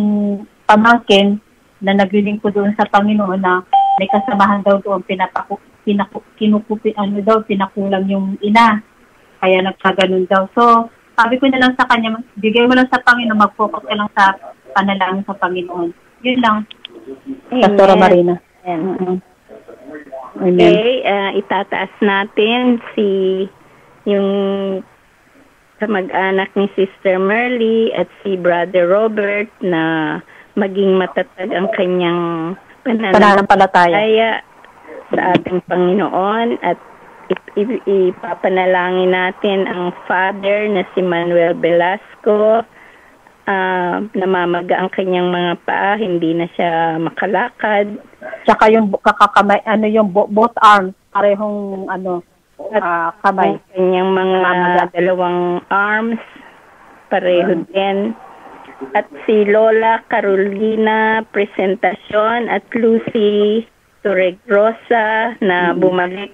E: pamangkin na naglilingkod doon sa Panginoon na may kasamahan daw doon pinakulang yung ina. Kaya nagkaganon daw. So, sabi ko na lang sa kanya, bigay mo lang sa Panginoon, mag-focus ka lang sa panalangin sa Panginoon. Yun lang. Pastora Marina.
B: Amen. Okay, itataas natin yung kamag-anak ni Sister Merly at si Brother Robert na maging matatag ang kanyang pananampalataya sa ating Panginoon, at ipapanalangin natin ang Father na si Manuel Velasco. Namamaga ang kanyang mga paa, hindi na siya makalakad.
E: Tsaka yung kakakamay, yung both arms, parehong kamay.
B: Ang kanyang mga dalawang arms, pareho din. At si Lola Carolina Presentacion at Lucy Torregrosa na bumalik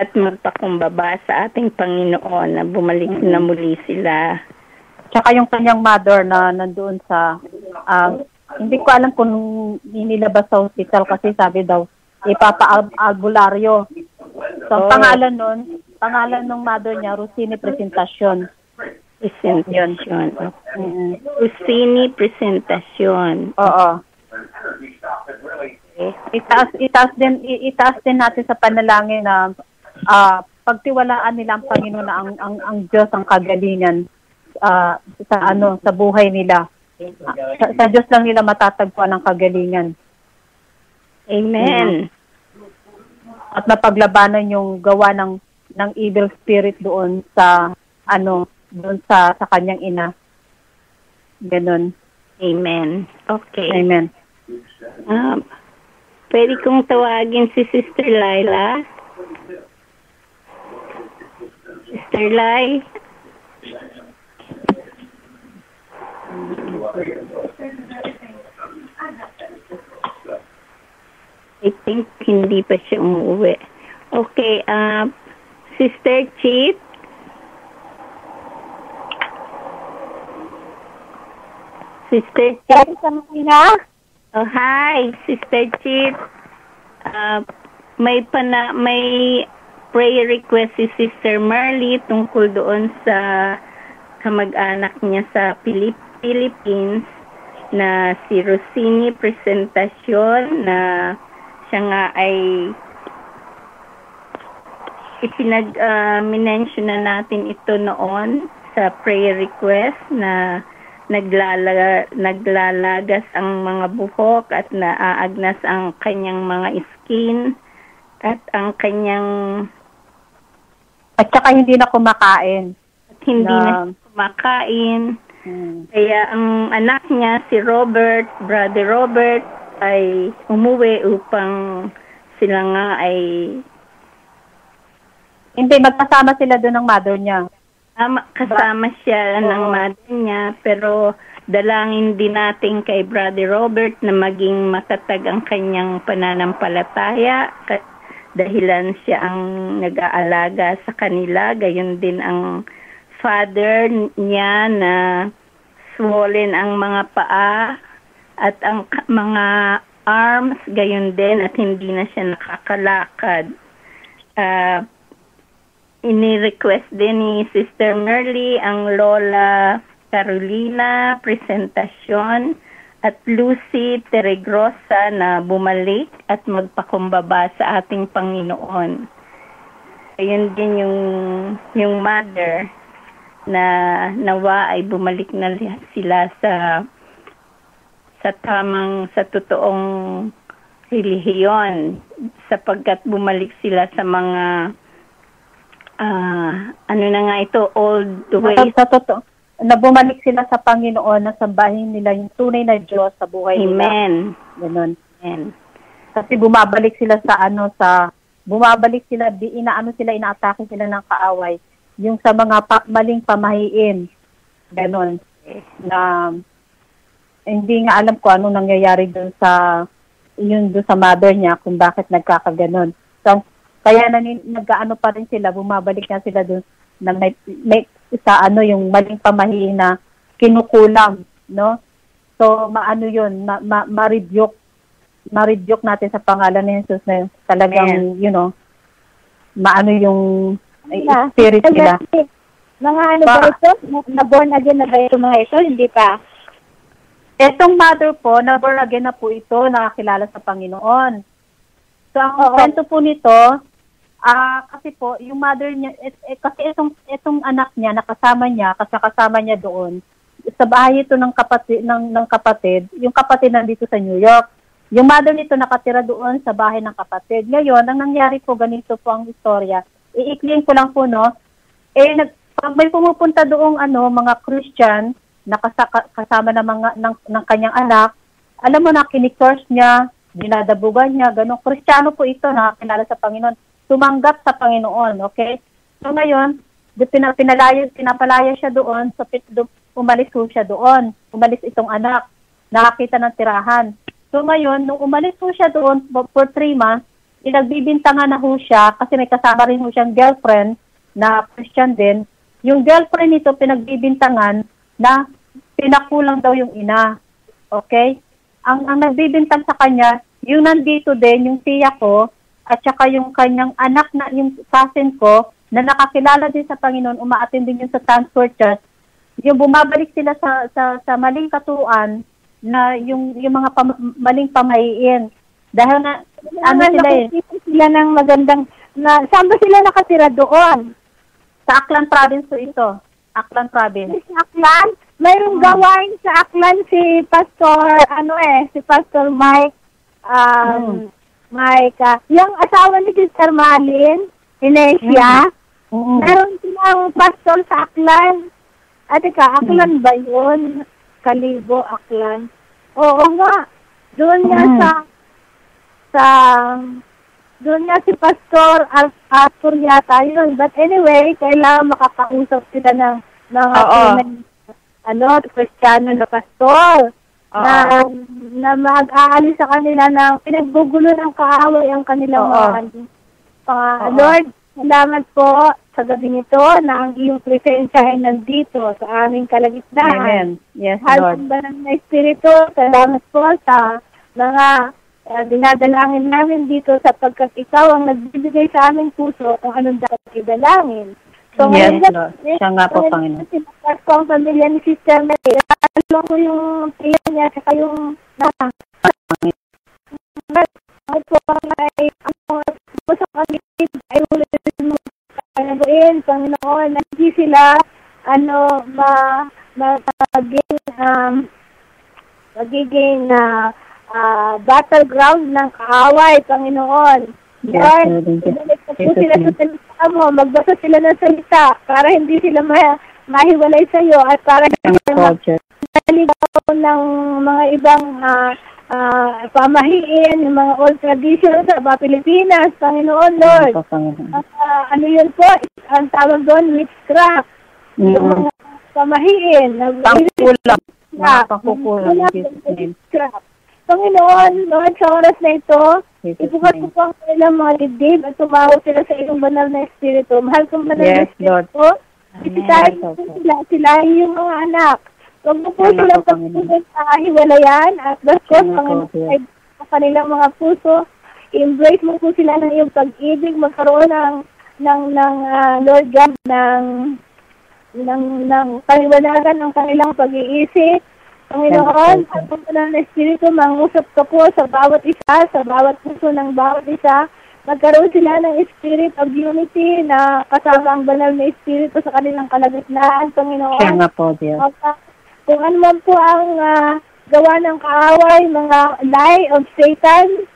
B: at magpakumbaba sa ating Panginoon, na bumalik na muli sila.
E: Tsaka yung kanyang mother na nandoon sa, hindi ko alam kung inilabas sa hospital kasi sabi daw, ipapa-albularyo. So, pangalan ng mother niya, Rosini Presentacion.
B: Presentacion. Rosini Presentacion.
E: Oo. Itaas din natin sa panalangin na pagtiwalaan nila ang Panginoon na ang Diyos ang kagalingan sa buhay nila. Sa Diyos lang nila matatagpuan ang kagalingan.
B: Amen.
E: At mapaglabanan yung gawa ng evil spirit doon sa kanyang ina. Ganon.
B: Amen. Okay.
E: Amen.
B: Pwede kong tawagin si Sister Laila. Sister Lai. I think hindi pa siya umuwi. Okay, Sister Chit. Sister Chit. Oh, hi, Sister Chit. May prayer request si Sister Merly tungkol doon sa kamag-anak niya sa Philippines na si Rosini Presentacion, na siya nga ay minention na natin ito noon sa prayer request, na naglalagas ang mga buhok at naaagnas ang kanyang mga skin at ang kanyang
E: at saka hindi na kumakain.
B: Na kumakain. Kaya ang anak niya, si Brother Robert, ay umuwi upang sila nga ay
E: hindi, magkasama sila doon ng mother niya.
B: Kasama siya ng mother niya, pero dalangin din natin kay Brother Robert na maging matatag ang kanyang pananampalataya, dahilan siya ang nag-aalaga sa kanila. Gayon din ang father niya na swollen ang mga paa at ang mga arms, gayon din, at hindi na siya nakakalakad. Ini-request din ni Sister Merly ang Lola Carolina Presentasyon at Lucy Teregrosa na bumalik at magpakumbaba sa ating Panginoon. Ayun din yung mother na nawa ay bumalik na sila sa totoong relihiyon sapagkat bumalik sila sa mga old ways.
E: Sa totoo, na bumalik sila sa Panginoon, na sambahin nila yung tunay na Diyos sa buhay nila.
B: Amen.
E: Ganun.
B: Amen.
E: Kasi bumabalik sila inaatake sila ng kaaway. Yung sa mga maling pamahiin. Ganun. Na hindi nga alam ko anong nangyayari doon sa mother niya kung bakit nagkakaganon. So, kaya nag-ano pa rin sila, bumabalik na sila doon na may yung maling pamahiin na kinukulam, no? So, ma-rebuke natin sa pangalan ni Jesus na talagang, yung spirit nila.
F: Mga ba ito? Na-born again na ba ito mga ito? Hindi pa.
E: Etong mother po, na-born again na po ito, nakakilala sa Panginoon. So, ang kwento po nito, kasi po, yung mother niya, kasi itong anak niya, kasama niya doon, sa bahay ito ng kapatid, yung kapatid nandito sa New York. Yung mother nito nakatira doon sa bahay ng kapatid. Ngayon, ang nangyari po, ganito po ang istorya. I-explain ko lang po, no? Pag may pumupunta doong mga Christian na kasama ng kanyang anak, alam mo na, kinikurse niya, dinadabugan niya, ganun. Kristiyano po ito, nakakilala sa Panginoon. Tumanggap sa Panginoon, okay? So ngayon, pinapalaya siya doon, so umalis po siya doon. Umalis itong anak, nakakita ng tirahan. So ngayon, nung umalis po siya doon for 3 months, pinagbibintangan na ho siya kasi may kasama rin ho siyang girlfriend na Christian din. Yung girlfriend nito pinagbibintangan na pinakulang daw yung ina. Okay? Ang nagbibintang sa kanya, yung nandito din, yung tiya ko, at saka yung kanyang anak na, yung cousin ko, na nakakilala din sa Panginoon, umaattend din yun sa Transfer Church, yung bumabalik sila sa maling katuan, na yung mga maling pamahiin. Dahil na,
F: sila ng magandang, saan ba sila nakatira doon?
E: Sa Aklan Province po ito. Aklan Province.
F: Sa Aklan? Mayroong gawain sa Aklan si Pastor Mike, yung asawa ni Sister Malin, Inesia, meron silang pastor sa Aklan. Aklan ba yun? Kalibo, Aklan. Oo nga. Doon nga si Pastor Arthur yata yun. But anyway, kailangan makakausap sila ng Kristiyano na pastor. Na mag-aalis sa kanila ng pinagbugulo ng kaaway ang kanilang Lord, salamat po sa gabi nito na ang iyong presensya ay nandito sa aming kalagitnaan.
E: Amen. Yes, Lord.
F: Halong banal na Espiritu, salamat po sa mga dinadalangin namin dito sapagkat ikaw ang nagbibigay sa aming puso kung anong dapat idalangin. So,
E: yes, Lord. Siya nga po, Panginoon.
F: Sinapos ko ang pamilya ni Sister Mary. Alam ko yung tiyan niya sa kayong sa kanilid ay ulit mo kanabuin, Panginoon, na hindi sila magiging battleground ng kaaway, Panginoon. Lord, ibalik po sila sa salita mo, magbasa sila ng salita para hindi sila mahiwalay sa iyo at para hindi sila maligaw ng mga ibang pamahiin, yung mga old traditions sa Pilipinas, Panginoon, Lord. Ano yun po? Ang tawag doon, witchcraft. Yung mga pamahiin.
E: Pangkulam. Pangkukulam.
F: Witchcraft. Panginoon, Lord, sa oras na ito, ibukas ko po ang kanilang mga dibdib at tumawag sila sa iyong banal na Espiritu. Mahal kong banal na Espiritu. Isitahin sila yung mga anak. Huwag mo po silang pagpusin sa hiwalayan at baskos, Panginoon, ay kanilang mga puso. I-embrace mo po sila ng iyong pag-ibig, magkaroon ng Lord God ng kaliwanagan ng kanilang pag-iisip. Panginoon, ang banal na Espiritu, mangusap ka po sa bawat isa, sa bawat puso ng bawat isa. Magkaroon sila ng spirit of unity na kasama ang banal na Espiritu sa kanilang kalagitnaan, Panginoon.
E: Siya nga po, Diyos.
F: Kung ano man po ang gawa ng kaaway, mga lie of Satan,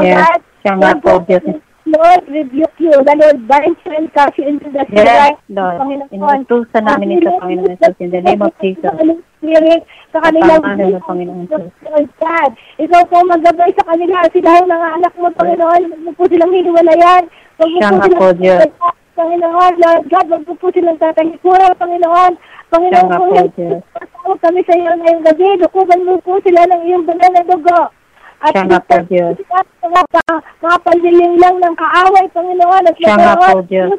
E: Yes, siya nga po, Diyos.
F: Lord, rebuke you. The Lord binds you and cast you into the
E: Yes,
F: spirit.
E: Lord.
F: Panginoon.
E: Inutusan namin ito, Panginoon Jesus, in the name of Jesus.
F: Spirit, sa kanilang
E: Pangalan ng Panginoon Jesus.
F: Lord God, ikaw po maggabay sa kanila. Sila yung mga anak mo, Panginoon. Huwag mo po silang hiniwalayan. Huwag mo
E: Siya
F: po
E: nga po,
F: silang
E: Diyos.
F: Panginoon, Lord God, huwag mo po silang tatahikuran, Panginoon. Panginoon,
E: Siya nga
F: kung
E: po,
F: yan,
E: Diyos.
F: pasawag kami sa iyo ngayong gabi. Dukuban mo po sila ng iyong banal na dugo. At
E: Siya nga po, Diyos.
F: mga panliling lang ng kaaway, Panginoon. At
E: Siya nga po, Diyos.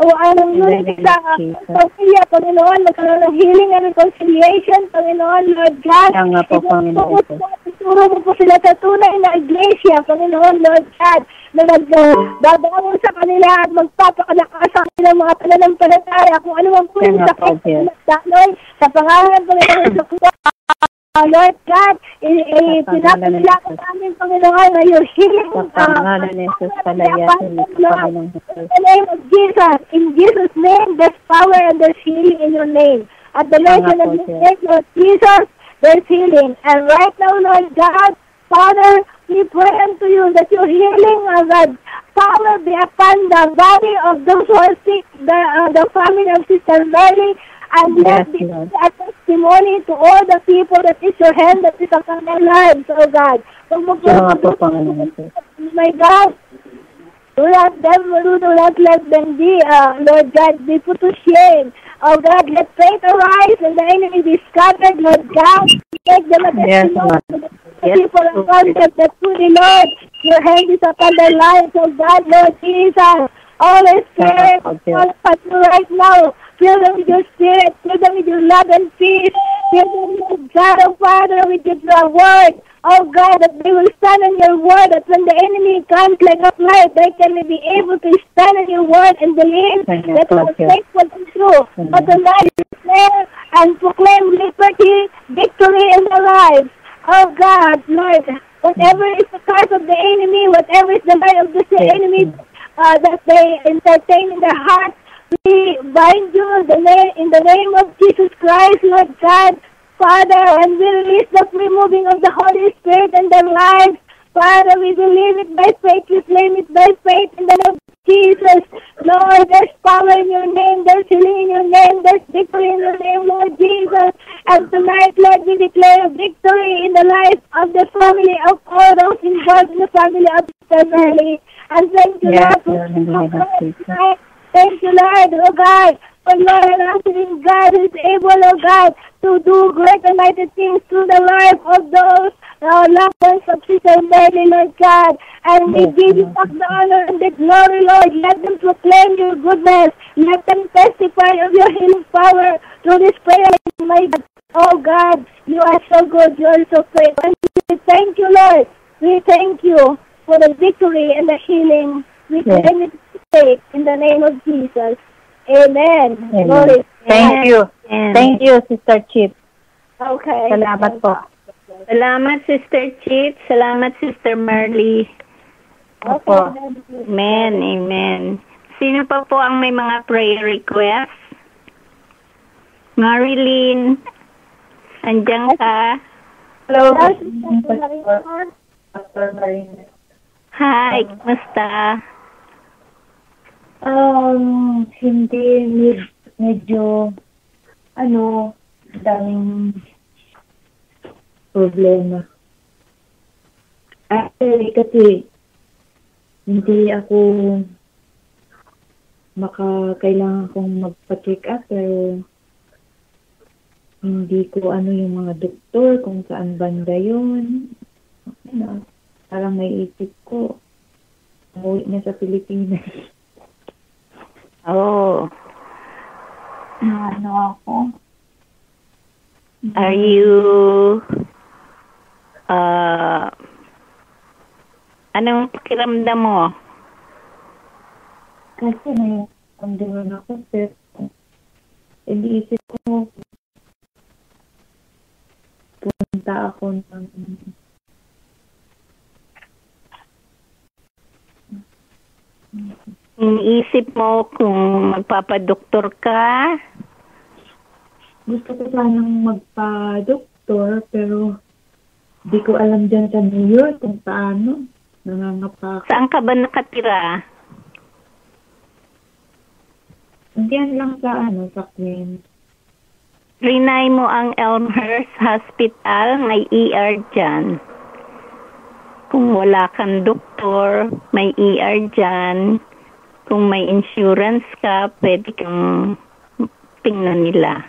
F: O anong yun sa pamilya, Panginoon, magkaroon ng healing and reconciliation, Panginoon, Lord God.
E: Siya nga po, Panginoon.
F: Ituro mo po sila sa tunay na iglesia, Panginoon, Lord God, na magbabangon sa kanila at magpapakalakas sa kanilang mga pananampalataya kung ano man po yung sakit sa pangalan, Panginoon, sa Lord God, pinapalala ko namin, Panginoon, na your healing.
E: Sa pangalan ni Jesus, palayasin mo sa Panginoon Jesus.
F: In the name of Jesus, in Jesus' name, there's power and there's healing in your name. At the mention of your name, Lord Jesus, there's healing. And right now, Lord God, Father, we pray unto you that your healing, God, power be upon the body of those who are sick, the family of Sister Mary, and let it be a testimony to all the people that is your hand that is upon their lives, oh God. My God, do not let them be, Lord God, be put to shame. Oh God, let faith arise and the enemy be scattered, Lord God. Make them a testimony to the people of God that truly, Lord, your hand is upon their lives, oh God, Lord Jesus. Holy Spirit, all of us right now. Fill them with your spirit. Fill them with your love and peace. Fill them with God, oh Father, with your word. Oh God, that they will stand on your word. That when the enemy comes like a flood, they can be able to stand on your word and believe that you are faithful and true. But tonight, declare and proclaim liberty, victory in their lives. Oh God, Lord, whatever is the curse of the enemy, whatever is the lie of the enemy that they entertain in their hearts, we bind you in the name of Jesus Christ, Lord God, Father, and we release the removing of the Holy Spirit in their lives. Father, we believe it by faith, we claim it by faith in the name of Jesus. Lord, there's power in your name, there's healing in your name, there's victory in your name, Lord Jesus. And tonight, Lord, we declare victory in the life of the family of all those involved in the family of the family. And thank you, Lord, thank you, Lord, oh God, for Lord, an answering God who is able, oh God, to do great and mighty things through the life of those loved ones of Sister Mary, Lord God. And we give you back the honor and the glory, Lord. Let them proclaim your goodness. Let them testify of your healing power through this prayer, my God. Oh God, you are so good. You are so faithful. And we thank you, Lord. We thank you for the victory and the healing. We claim it faith in the name of Jesus. Amen. Glory.
E: Thank you. Thank you, Sister Chip.
F: Okay.
E: Salamat po.
B: Salamat, Sister Chip. Salamat, Sister Marley.
F: Okay.
B: Amen. Amen. Sino pa po ang may mga prayer requests? Marilyn, andiyan ka?
E: Hello.
B: Hi, kumusta?
G: Hindi, medyo, daming problema. Actually, kasi, hindi ako kailangan kong magpa-check up, pero hindi ko yung mga doktor, kung saan banda yun. Parang naiisip ko, umuwi na sa Pilipinas.
B: Oh.
G: Ako?
B: Are you, anong pakiramdam mo?
G: Kasi naiamdaman ako, pero iniisip ko, punta ako ng
B: Iniisip mo kung magpapadoktor ka?
G: gusto ko sanang magpa-doktor, pero di ko alam dyan sa New York kung paano. Nangangapa ako.
B: Saan ka ba nakatira?
G: Diyan lang sa Queens.
B: Rinay mo ang Elmhurst Hospital, may ER dyan. Kung wala kang doktor, may ER dyan. Kung may insurance ka, pwede kang tingnan nila.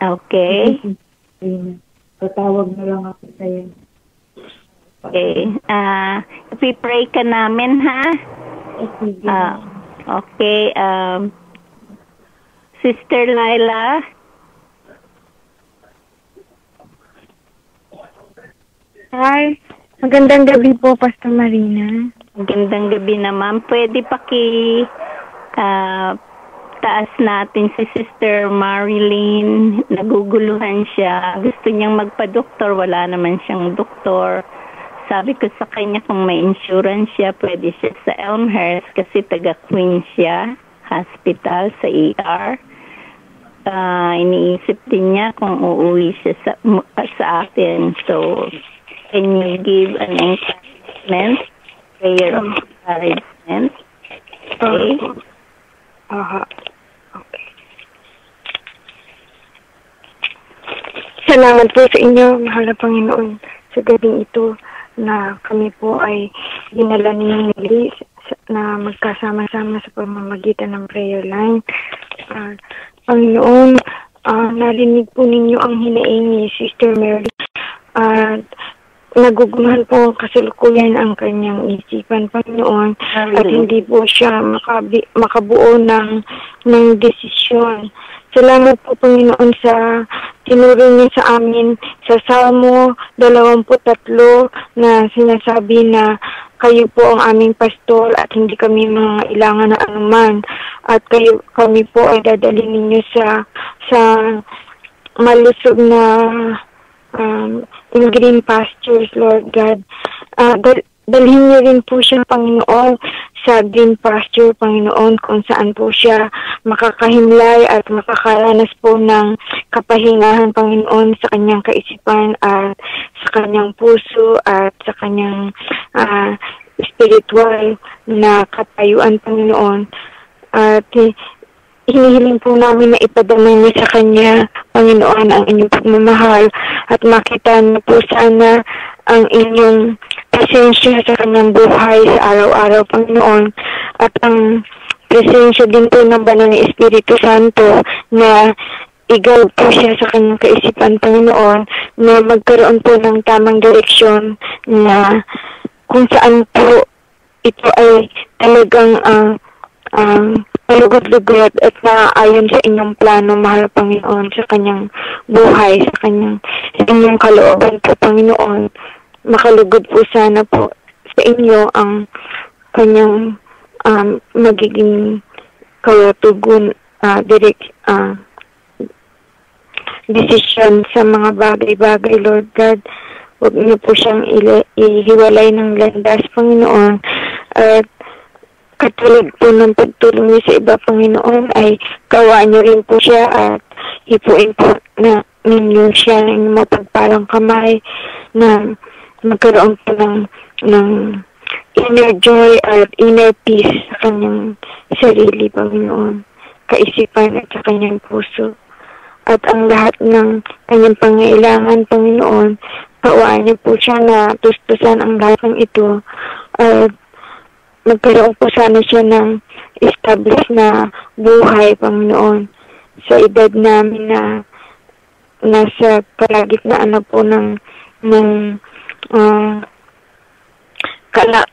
B: Okay.
G: Patawag na lang ako sa'yo.
B: Okay. Ipipray ka namin, ha?
G: Sige.
B: Okay. Sister Laila?
H: Hi. Magandang gabi po, Pastor Marina.
B: Magandang gabi naman. Pwede taas natin si Sister Marilyn. Naguguluhan siya. Gusto niyang magpa-doktor. Wala naman siyang doktor. Sabi ko sa kanya kung may insurance siya, pwede siya sa Elmhurst kasi taga-Queens siya. Hospital sa ER. Iniisip din niya kung uuwi siya sa atin. So, can you give an encouragement? Prayer of encouragement? Okay?
H: Okay. Salamat po sa inyo, mahal na Panginoon, sa gabing ito na kami po ay dinala ninyong muli na magkasama-sama sa pamamagitan ng prayer line. Panginoon, narinig po ninyo ang hinaing ni Sister Mary at naguguluhan po kasalukuyan ang kanyang isipan, Panginoon, at hindi po siya makabuo ng desisyon. Salamat po, Panginoon, sa tinuro niyo sa amin sa Salmo 23 na sinasabi na kayo po ang aming pastor at hindi kami mga ilangan na anuman. At kami po ay dadalhin ninyo sa malusog na in green pastures, Lord God. Dalhin niyo rin po siya, Panginoon, sa green pasture, Panginoon, kung saan po siya makakahimlay at makakaranas po ng kapahingahan, Panginoon, sa kanyang kaisipan at sa kanyang puso at sa kanyang spiritual na katayuan, Panginoon. At hinihiling po namin na ipadama niyo sa kanya, Panginoon, ang inyong pagmamahal at makita niyo po sana ang inyong presensya sa kanyang buhay sa araw-araw, Panginoon, at ang presensya din po ng Banal na Espiritu Santo na igaw po siya sa kanyang kaisipan, Panginoon, na magkaroon po ng tamang direksyon na kung saan po ito ay talagang malugod-lugod at naaayon sa inyong plano, mahal Panginoon, sa kanyang buhay, sa inyong kalooban po, Panginoon. Makalugod po sana po sa inyo ang kanyang magiging katugon, desisyon sa mga bagay-bagay, Lord God. Huwag niyo po siyang ihiwalay ng landas, Panginoon. At katulad po ng pagtulong niyo sa iba, Panginoon, ay kawaan niyo rin po siya at hipuin po na ninyo siya ng mapagpalang kamay na magkaroon po ng inner joy at inner peace sa kanyang sarili, Panginoon, kaisipan at sa kanyang puso. At ang lahat ng kanyang pangailangan, Panginoon, kawaan niyo po siya na tustusan ang lahat ng ito at magkaroon po sana siya ng established na buhay, Panginoon, sa edad namin na nasa kalagitnaan na po ng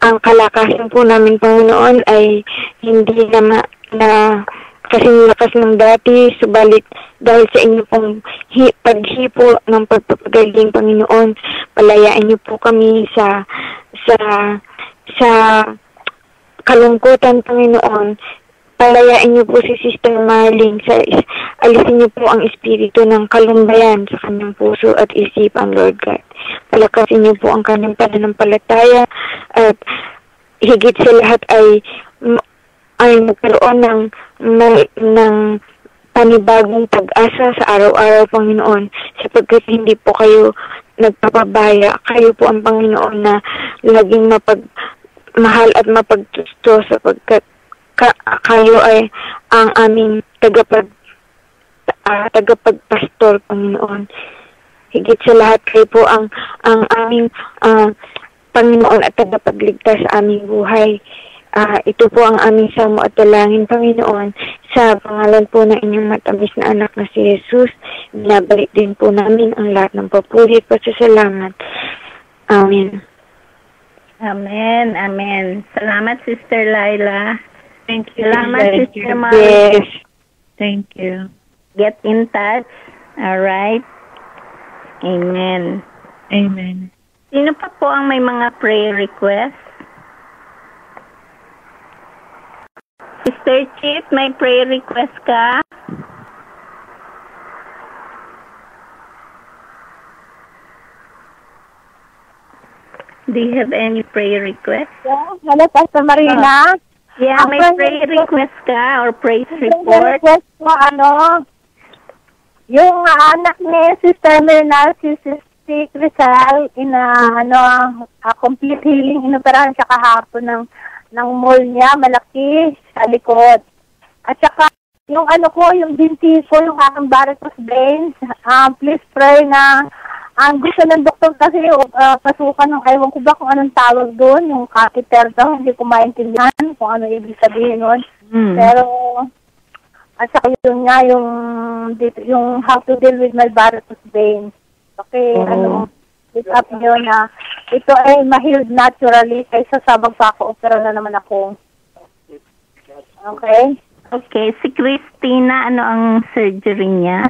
H: ang kalakasan po namin, Panginoon, ay hindi na kasing lakas ng dati, subalit dahil sa inyo pong paghipo ng pagpapagaling, Panginoon, palayain niyo po kami sa kalungkutan, Panginoon. Palayain niyo po si Sister Marlene, alisin niyo po ang espiritu ng kalumbayan sa kanyang puso at isipan, Lord God. Palakasin niyo po ang kanyang pananampalataya at higit sa lahat ay magkaroon ng panibagong pag-asa sa araw-araw, Panginoon, sapagkat hindi po kayo nagpapabaya. Kayo po ang Panginoon na laging mapagmahal at mapagtusto, sapagkat kayo ay ang aming tagapagpastor, Panginoon. Higit sa lahat, kayo po ang aming Panginoon at tagapagligtas sa aming buhay. Ito po ang aming samo at dalangin, Panginoon, sa pangalan po ng inyong matamis na anak na si Jesus. Binabalik din po namin ang lahat ng papuri at pasasalamat. Amen.
B: Amen. Amen. Salamat, Sister Laila.
C: Thank you.
B: Salamat, Sister Mark.
H: Yes.
C: Thank you.
B: Get in touch. All right. Amen.
C: Amen.
B: Sino pa po ang may mga prayer requests? Sister Chit, may prayer request ka? Do you have any prayer requests?
F: Hello, Pastor Marina.
B: Yeah, may prayer request ka or praise report?
F: Request ko, yung anak ni Sister Marina, si Rizal, complete healing, inoperahan siya kahapon ng mole niya, malaki, sa likod. At saka, yung yung binti ko, yung aking varicose veins, please pray na, ang gusto ng doktor kasi, pasukan ng, ewan ko ba kung anong tawag doon, yung catheter daw, hindi ko maintindihan kung ano ibig sabihin nun. Pero, at saka yun nga, yung how to deal with my varicose veins. Okay, it's up nyo na ito ay ma-healed naturally kaysa sa magpapa-opera na naman ako. Okay?
B: Okay. Si Christina, ano ang surgery niya?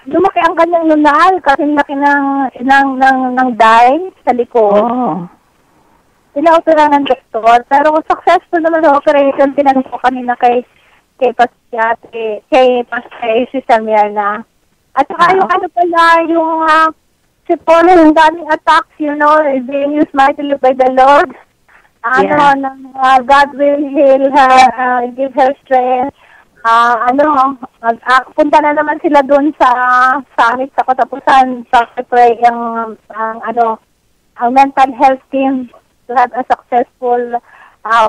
F: Lumaki ang kanyang lunal kasi laki ng dye sa likod.
B: Oh.
F: Pina-opera ng doktor. Pero successful naman sa operation. Tinanong ko kanina kay Sister Mirna. At saka yung si Paul, yung daming attacks, being used mightily by the Lord. God will heal her, give her strength. Punta na naman sila doon sa summit sa katapusan sa pray ang mental health team to have a successful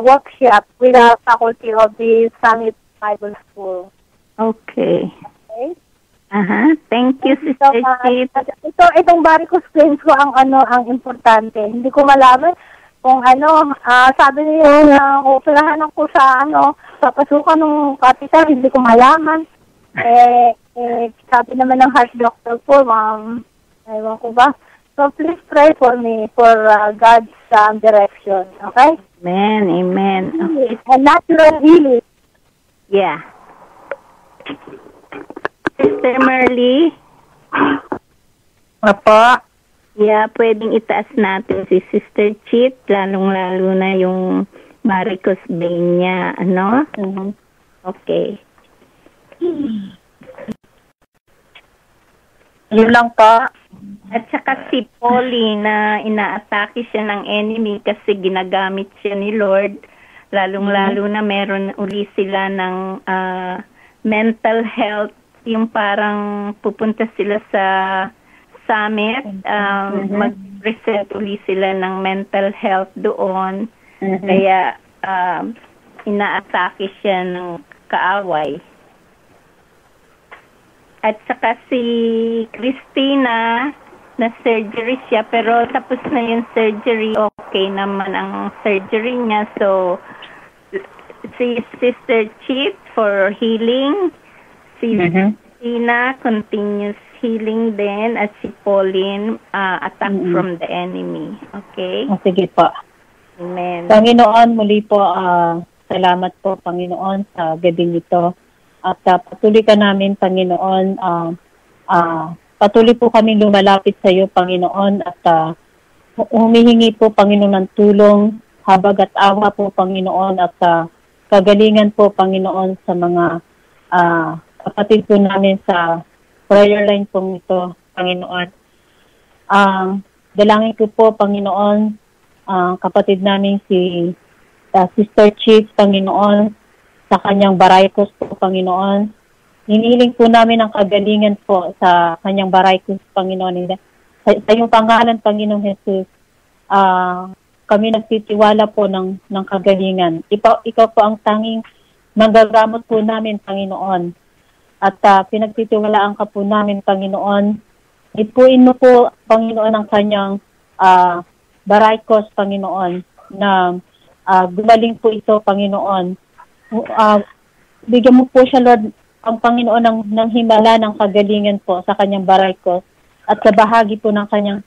F: workshop with the faculty of the Summit Bible School.
B: Okay.
F: Okay.
B: Thank you, Sister Chit.
F: Itong varicose veins ko ang importante. Hindi ko malaman kung sabi niyo operahan ako sa papasukan ng catheter, hindi ko malaman. Sabi naman ng heart doctor ko, ewan ko ba. So please pray for me for God's direction, okay?
B: Amen, amen.
F: Okay. A natural healing.
B: Yeah. Sister Merly?
C: Apa?
B: Yeah, pwedeng itaas natin si Sister Chit, lalong-lalo na yung varicose vein niya, Okay.
C: Yun lang pa.
B: At saka si Polly na inaatake siya ng enemy kasi ginagamit siya ni Lord, lalong-lalo na meron uli sila ng mental health, yung parang pupunta sila sa summit, mag-present uli sila ng mental health doon. Kaya inaatake siya ng kaaway. At saka si Christina, na surgery siya, pero tapos na yung surgery, okay naman ang surgery niya. So, si Sister Chit for healing, si Christina, continuous healing din, at si Pauline, attack from the enemy. Okay?
E: Sige po.
B: Amen.
E: Panginoon, muli po, salamat po, Panginoon, sa gabi nito. At patuloy ka namin, Panginoon, patuloy po kami lumalapit sa iyo, Panginoon, at humihingi po, Panginoon, ng tulong, habag at awa po, Panginoon, at kagalingan po, Panginoon, sa mga kapatid po namin sa prayer line po ito, Panginoon. Dalangin ko po, Panginoon, kapatid namin si Sister Chief, Panginoon, sa kanyang Baraykos po, Panginoon. Hinihiling po namin ang kagalingan po sa kanyang Baraykos, Panginoon. Sa iyong pangalan, Panginoong Jesus, kami nagtitiwala po ng kagalingan. Ikaw po ang tanging manggagamot po namin, Panginoon. At pinagtitiwalaan ka po namin, Panginoon. Ipuin mo po, Panginoon, ang kanyang Baraykos, Panginoon, na gumaling po ito, Panginoon. Bigyan mo po siya, Lord, ang Panginoon ng himala ng kagalingan po sa kanyang Baraykos at sa bahagi po ng kanyang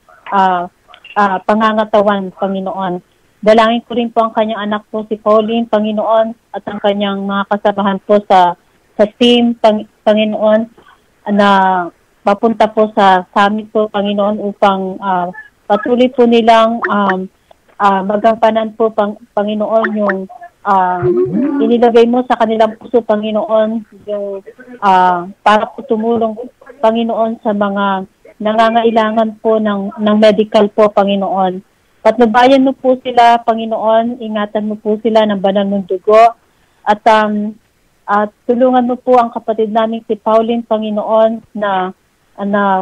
E: pangangatawan, Panginoon. Dalangin ko rin po ang kanyang anak po, si Pauline, Panginoon, at ang kanyang mga kasamahan po sa team, Panginoon, na papunta po sa summit po, Panginoon, upang patuloy po nilang magampanan po, Panginoon, yung inilagay mo sa kanilang puso, Panginoon, yung para po tumulong, Panginoon, sa mga nangangailangan po ng medical po, Panginoon. Patnubayan mo po sila, Panginoon, ingatan mo po sila ng banal mong dugo, at tulungan mo po ang kapatid namin si Pauline, Panginoon, na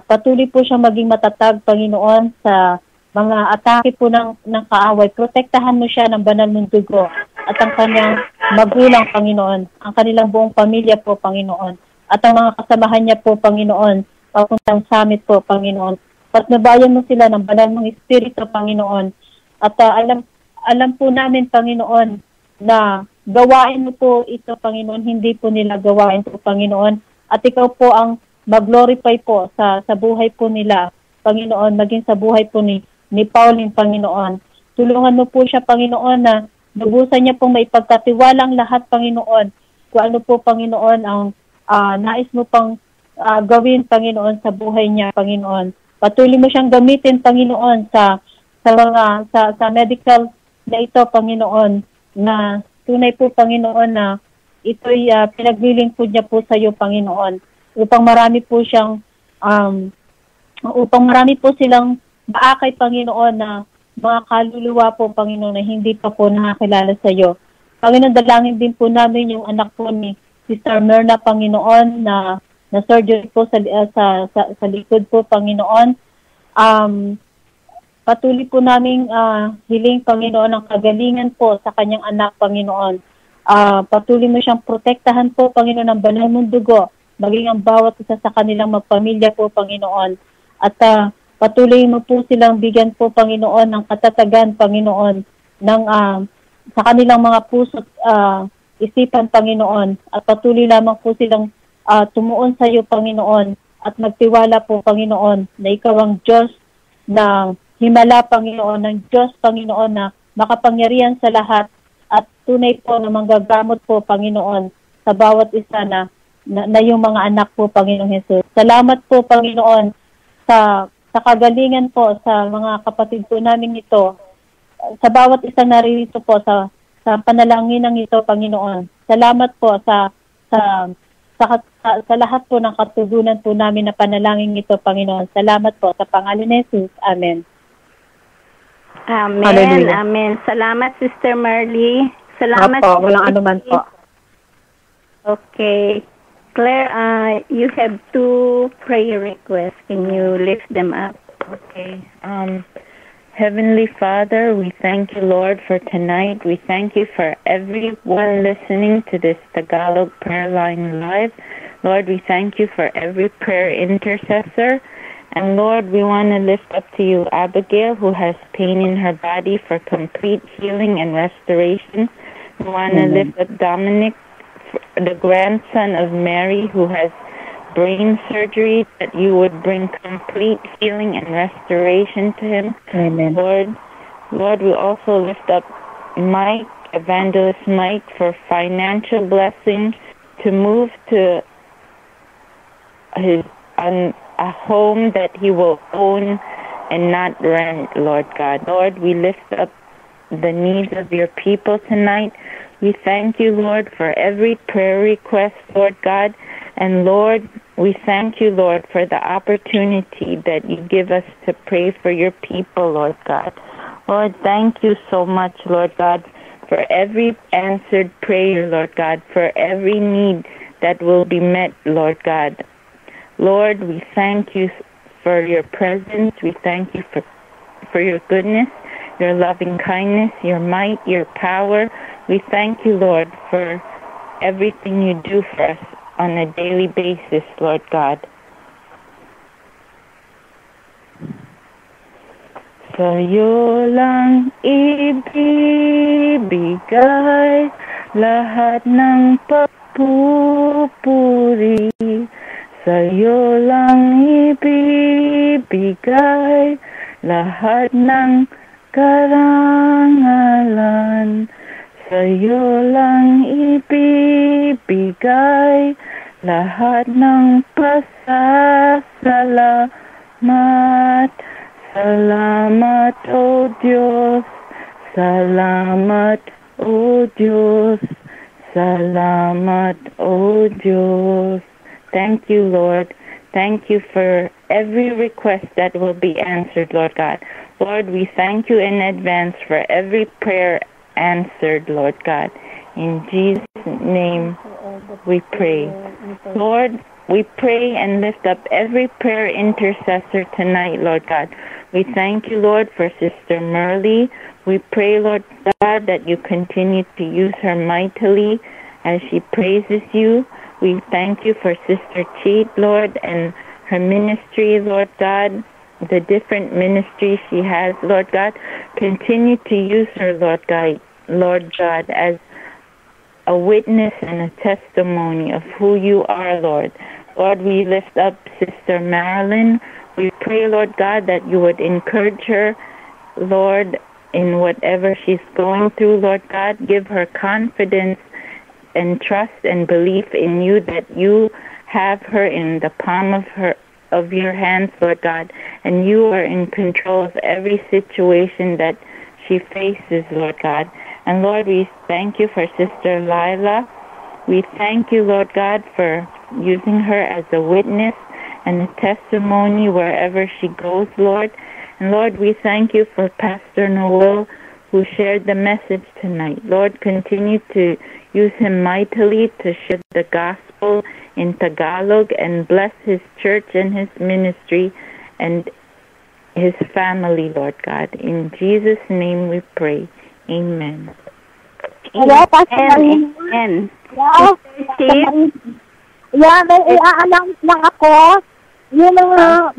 E: patuloy po siyang maging matatag, Panginoon, sa mga atake po ng kaaway. Protektahan mo siya ng banal mong dugo at ang kanyang magulang, Panginoon, ang kanilang buong pamilya po, Panginoon, at ang mga kasamahan niya po, Panginoon, papuntang summit po, Panginoon. Patnubayan mo sila ng banal mong Espiritu, Panginoon. At alam po namin, Panginoon, na gawain mo po ito, Panginoon, hindi po nila gawain po, Panginoon. At ikaw po ang mag-glorify po sa buhay po nila, Panginoon, maging sa buhay po ni Pauline, Panginoon. Tulungan mo po siya, Panginoon, na lubusan niya pong maipagkatiwalang lahat, Panginoon, kung ano po, Panginoon, ang nais mo pang gawin, Panginoon, sa buhay niya, Panginoon. Patuloy mo siyang gamitin, Panginoon, sa medical na ito, Panginoon, na tunay po, Panginoon, na ito'y pinaglilingkod niya po sa iyo, Panginoon, upang marami po silang maakay, Panginoon, na mga kaluluwa po, Panginoon, na hindi pa po nakakilala sa iyo. Panginoon, dalangin din po namin yung anak po ni Sister Myrna, Panginoon, na surgery po sa likod po, Panginoon. Patuloy po namin hiling, Panginoon, ang kagalingan po sa kanyang anak, Panginoon. Patuloy mo siyang protektahan po, Panginoon, ng banal mong dugo, maging ang bawat isa sa kanilang magpamilya po, Panginoon. At patuloy mo po silang bigyan po, Panginoon, ng katatagan, Panginoon, sa kanilang mga puso at isipan, Panginoon. At patuloy lamang po silang tumuon sa iyo, Panginoon, at magtiwala po, Panginoon, na ikaw ang Diyos na himala, Panginoon, ng Diyos, Panginoon, na makapangyarihan sa lahat at tunay po na manggagamot po, Panginoon, sa bawat isa na yung mga anak po, Panginoong Jesus. Salamat po, Panginoon, sa kagalingan po sa mga kapatid po namin ito, sa bawat isa naririto po sa panalangin ng ito, Panginoon. Salamat po sa lahat po ng katugunan po namin na panalangin ito, Panginoon. Salamat po sa pangalan ni Jesus. Amen.
B: Amen.
E: Hallelujah.
B: Amen. Salamat, Sister Marley. Salamat.
E: Opo, walang anuman po.
B: Okay. Claire, you have 2 prayer requests. Can you lift them up?
C: Okay. Heavenly Father, we thank you, Lord, for tonight. We thank you for everyone listening to this Tagalog Prayer Line Live. Lord, we thank you for every prayer intercessor. And Lord, we want to lift up to you Abigail, who has pain in her body, for complete healing and restoration. We want to lift up Dominic, the grandson of Mary, who has brain surgery, that you would bring complete healing and restoration to him.
E: Amen.
C: Lord, we also lift up Mike Evangelist Mike for financial blessing to move to a home that he will own and not rent, Lord God. Lord, we lift up the needs of your people tonight. We thank you, Lord, for every prayer request, Lord God. And Lord, we thank you, Lord, for the opportunity that you give us to pray for your people, Lord God. Lord, thank you so much, Lord God, for every answered prayer, Lord God, for every need that will be met, Lord God. Lord, we thank you for your presence. We thank you for your goodness, your loving kindness, your might, your power. We thank you, Lord, for everything you do for us on a daily basis, Lord God. Sa'yo lang ibibigay lahat ng papupuri. Sa'yo lang ibibigay lahat ng karangalan. Sa'yo lang ibibigay lahat ng pasasalamat. Salamat, O Diyos. Salamat, O Diyos. Salamat, O Diyos. Thank you, Lord. Thank you for every request that will be answered, Lord God. Lord, we thank you in advance for every prayer answered, Lord God. In Jesus' name we pray. Lord, we pray and lift up every prayer intercessor tonight, Lord God. We thank you, Lord, for Sister Merle. We pray, Lord God, that you continue to use her mightily as she praises you. We thank you for Sister Cheat, Lord, and her ministry, Lord God, the different ministries she has, Lord God. Continue to use her, Lord God, as a witness and a testimony of who you are, Lord. Lord, we lift up Sister Marilyn. We pray, Lord God, that you would encourage her, Lord, in whatever she's going through, Lord God. Give her confidence and trust and belief in you, that you have her in the palm of your hands, Lord God, and you are in control of every situation that she faces, Lord God. And Lord, we thank you for Sister Lila. We thank you, Lord God, for using her as a witness and a testimony wherever she goes, Lord. And Lord, we thank you for Pastor Noel, who shared the message tonight. Lord, continue to use him mightily to share the gospel in Tagalog and bless his church and his ministry and his family, Lord God. In Jesus' name we pray. Amen.
F: Hello, Pastor
B: Amen.
F: Marina. Yeah, may i-announce lang ako yung mga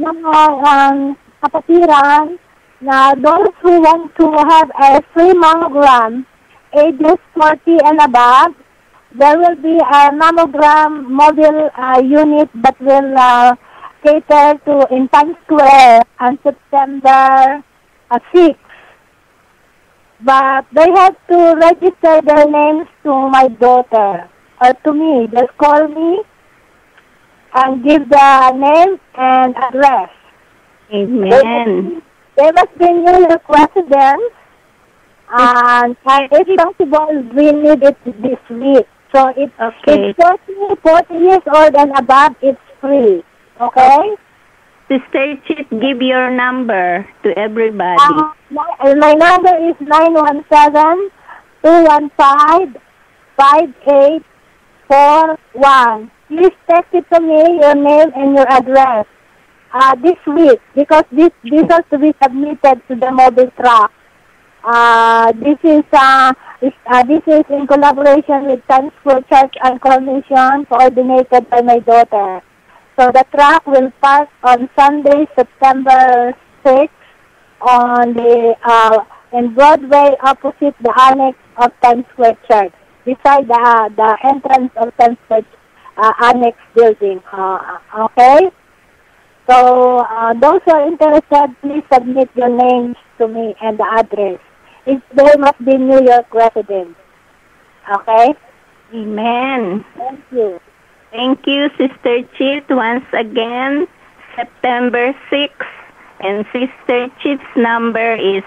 F: kapatiran na those who want to have a free mammogram, ages 40 and above, there will be a mammogram mobile unit that will cater to in Times Square on September 6th. But they have to register their names to my daughter or to me. Just call me and give the name and address.
B: Amen.
F: They must be New York residents, and if possible, we need it this week. So it's 40 years old and above, it's free. Okay?
B: Sister Chit, give your number to everybody.
F: My number is 917-215-5841. Please text it to me, your name and your address. This week, because this has to be submitted to the mobile truck. This is in collaboration with Times Square Church and Commission, coordinated by my daughter. So the truck will park on Sunday, September 6th, on the in Broadway, opposite the annex of Times Square Church, beside the entrance of Times Square annex building. Okay. So those who are interested, please submit your names to me and the address. They must be New York residents. Okay?
B: Amen.
F: Thank you.
B: Thank you, Sister Chit. Once again, September 6th. And Sister Chit's number is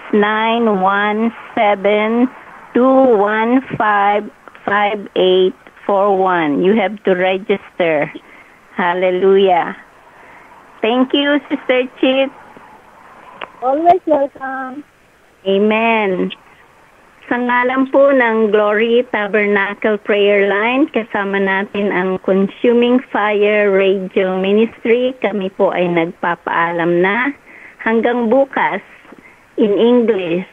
B: 917-215-5841. You have to register. Hallelujah. Thank you, Sister Chit.
F: Always welcome.
B: Amen. Sa ngalan po ng Glory Tabernacle Prayer Line, kasama natin ang Consuming Fire Radio Ministry. Kami po ay nagpapaalam na. Hanggang bukas, in English,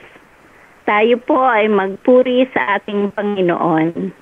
B: tayo po ay magpuri sa ating Panginoon.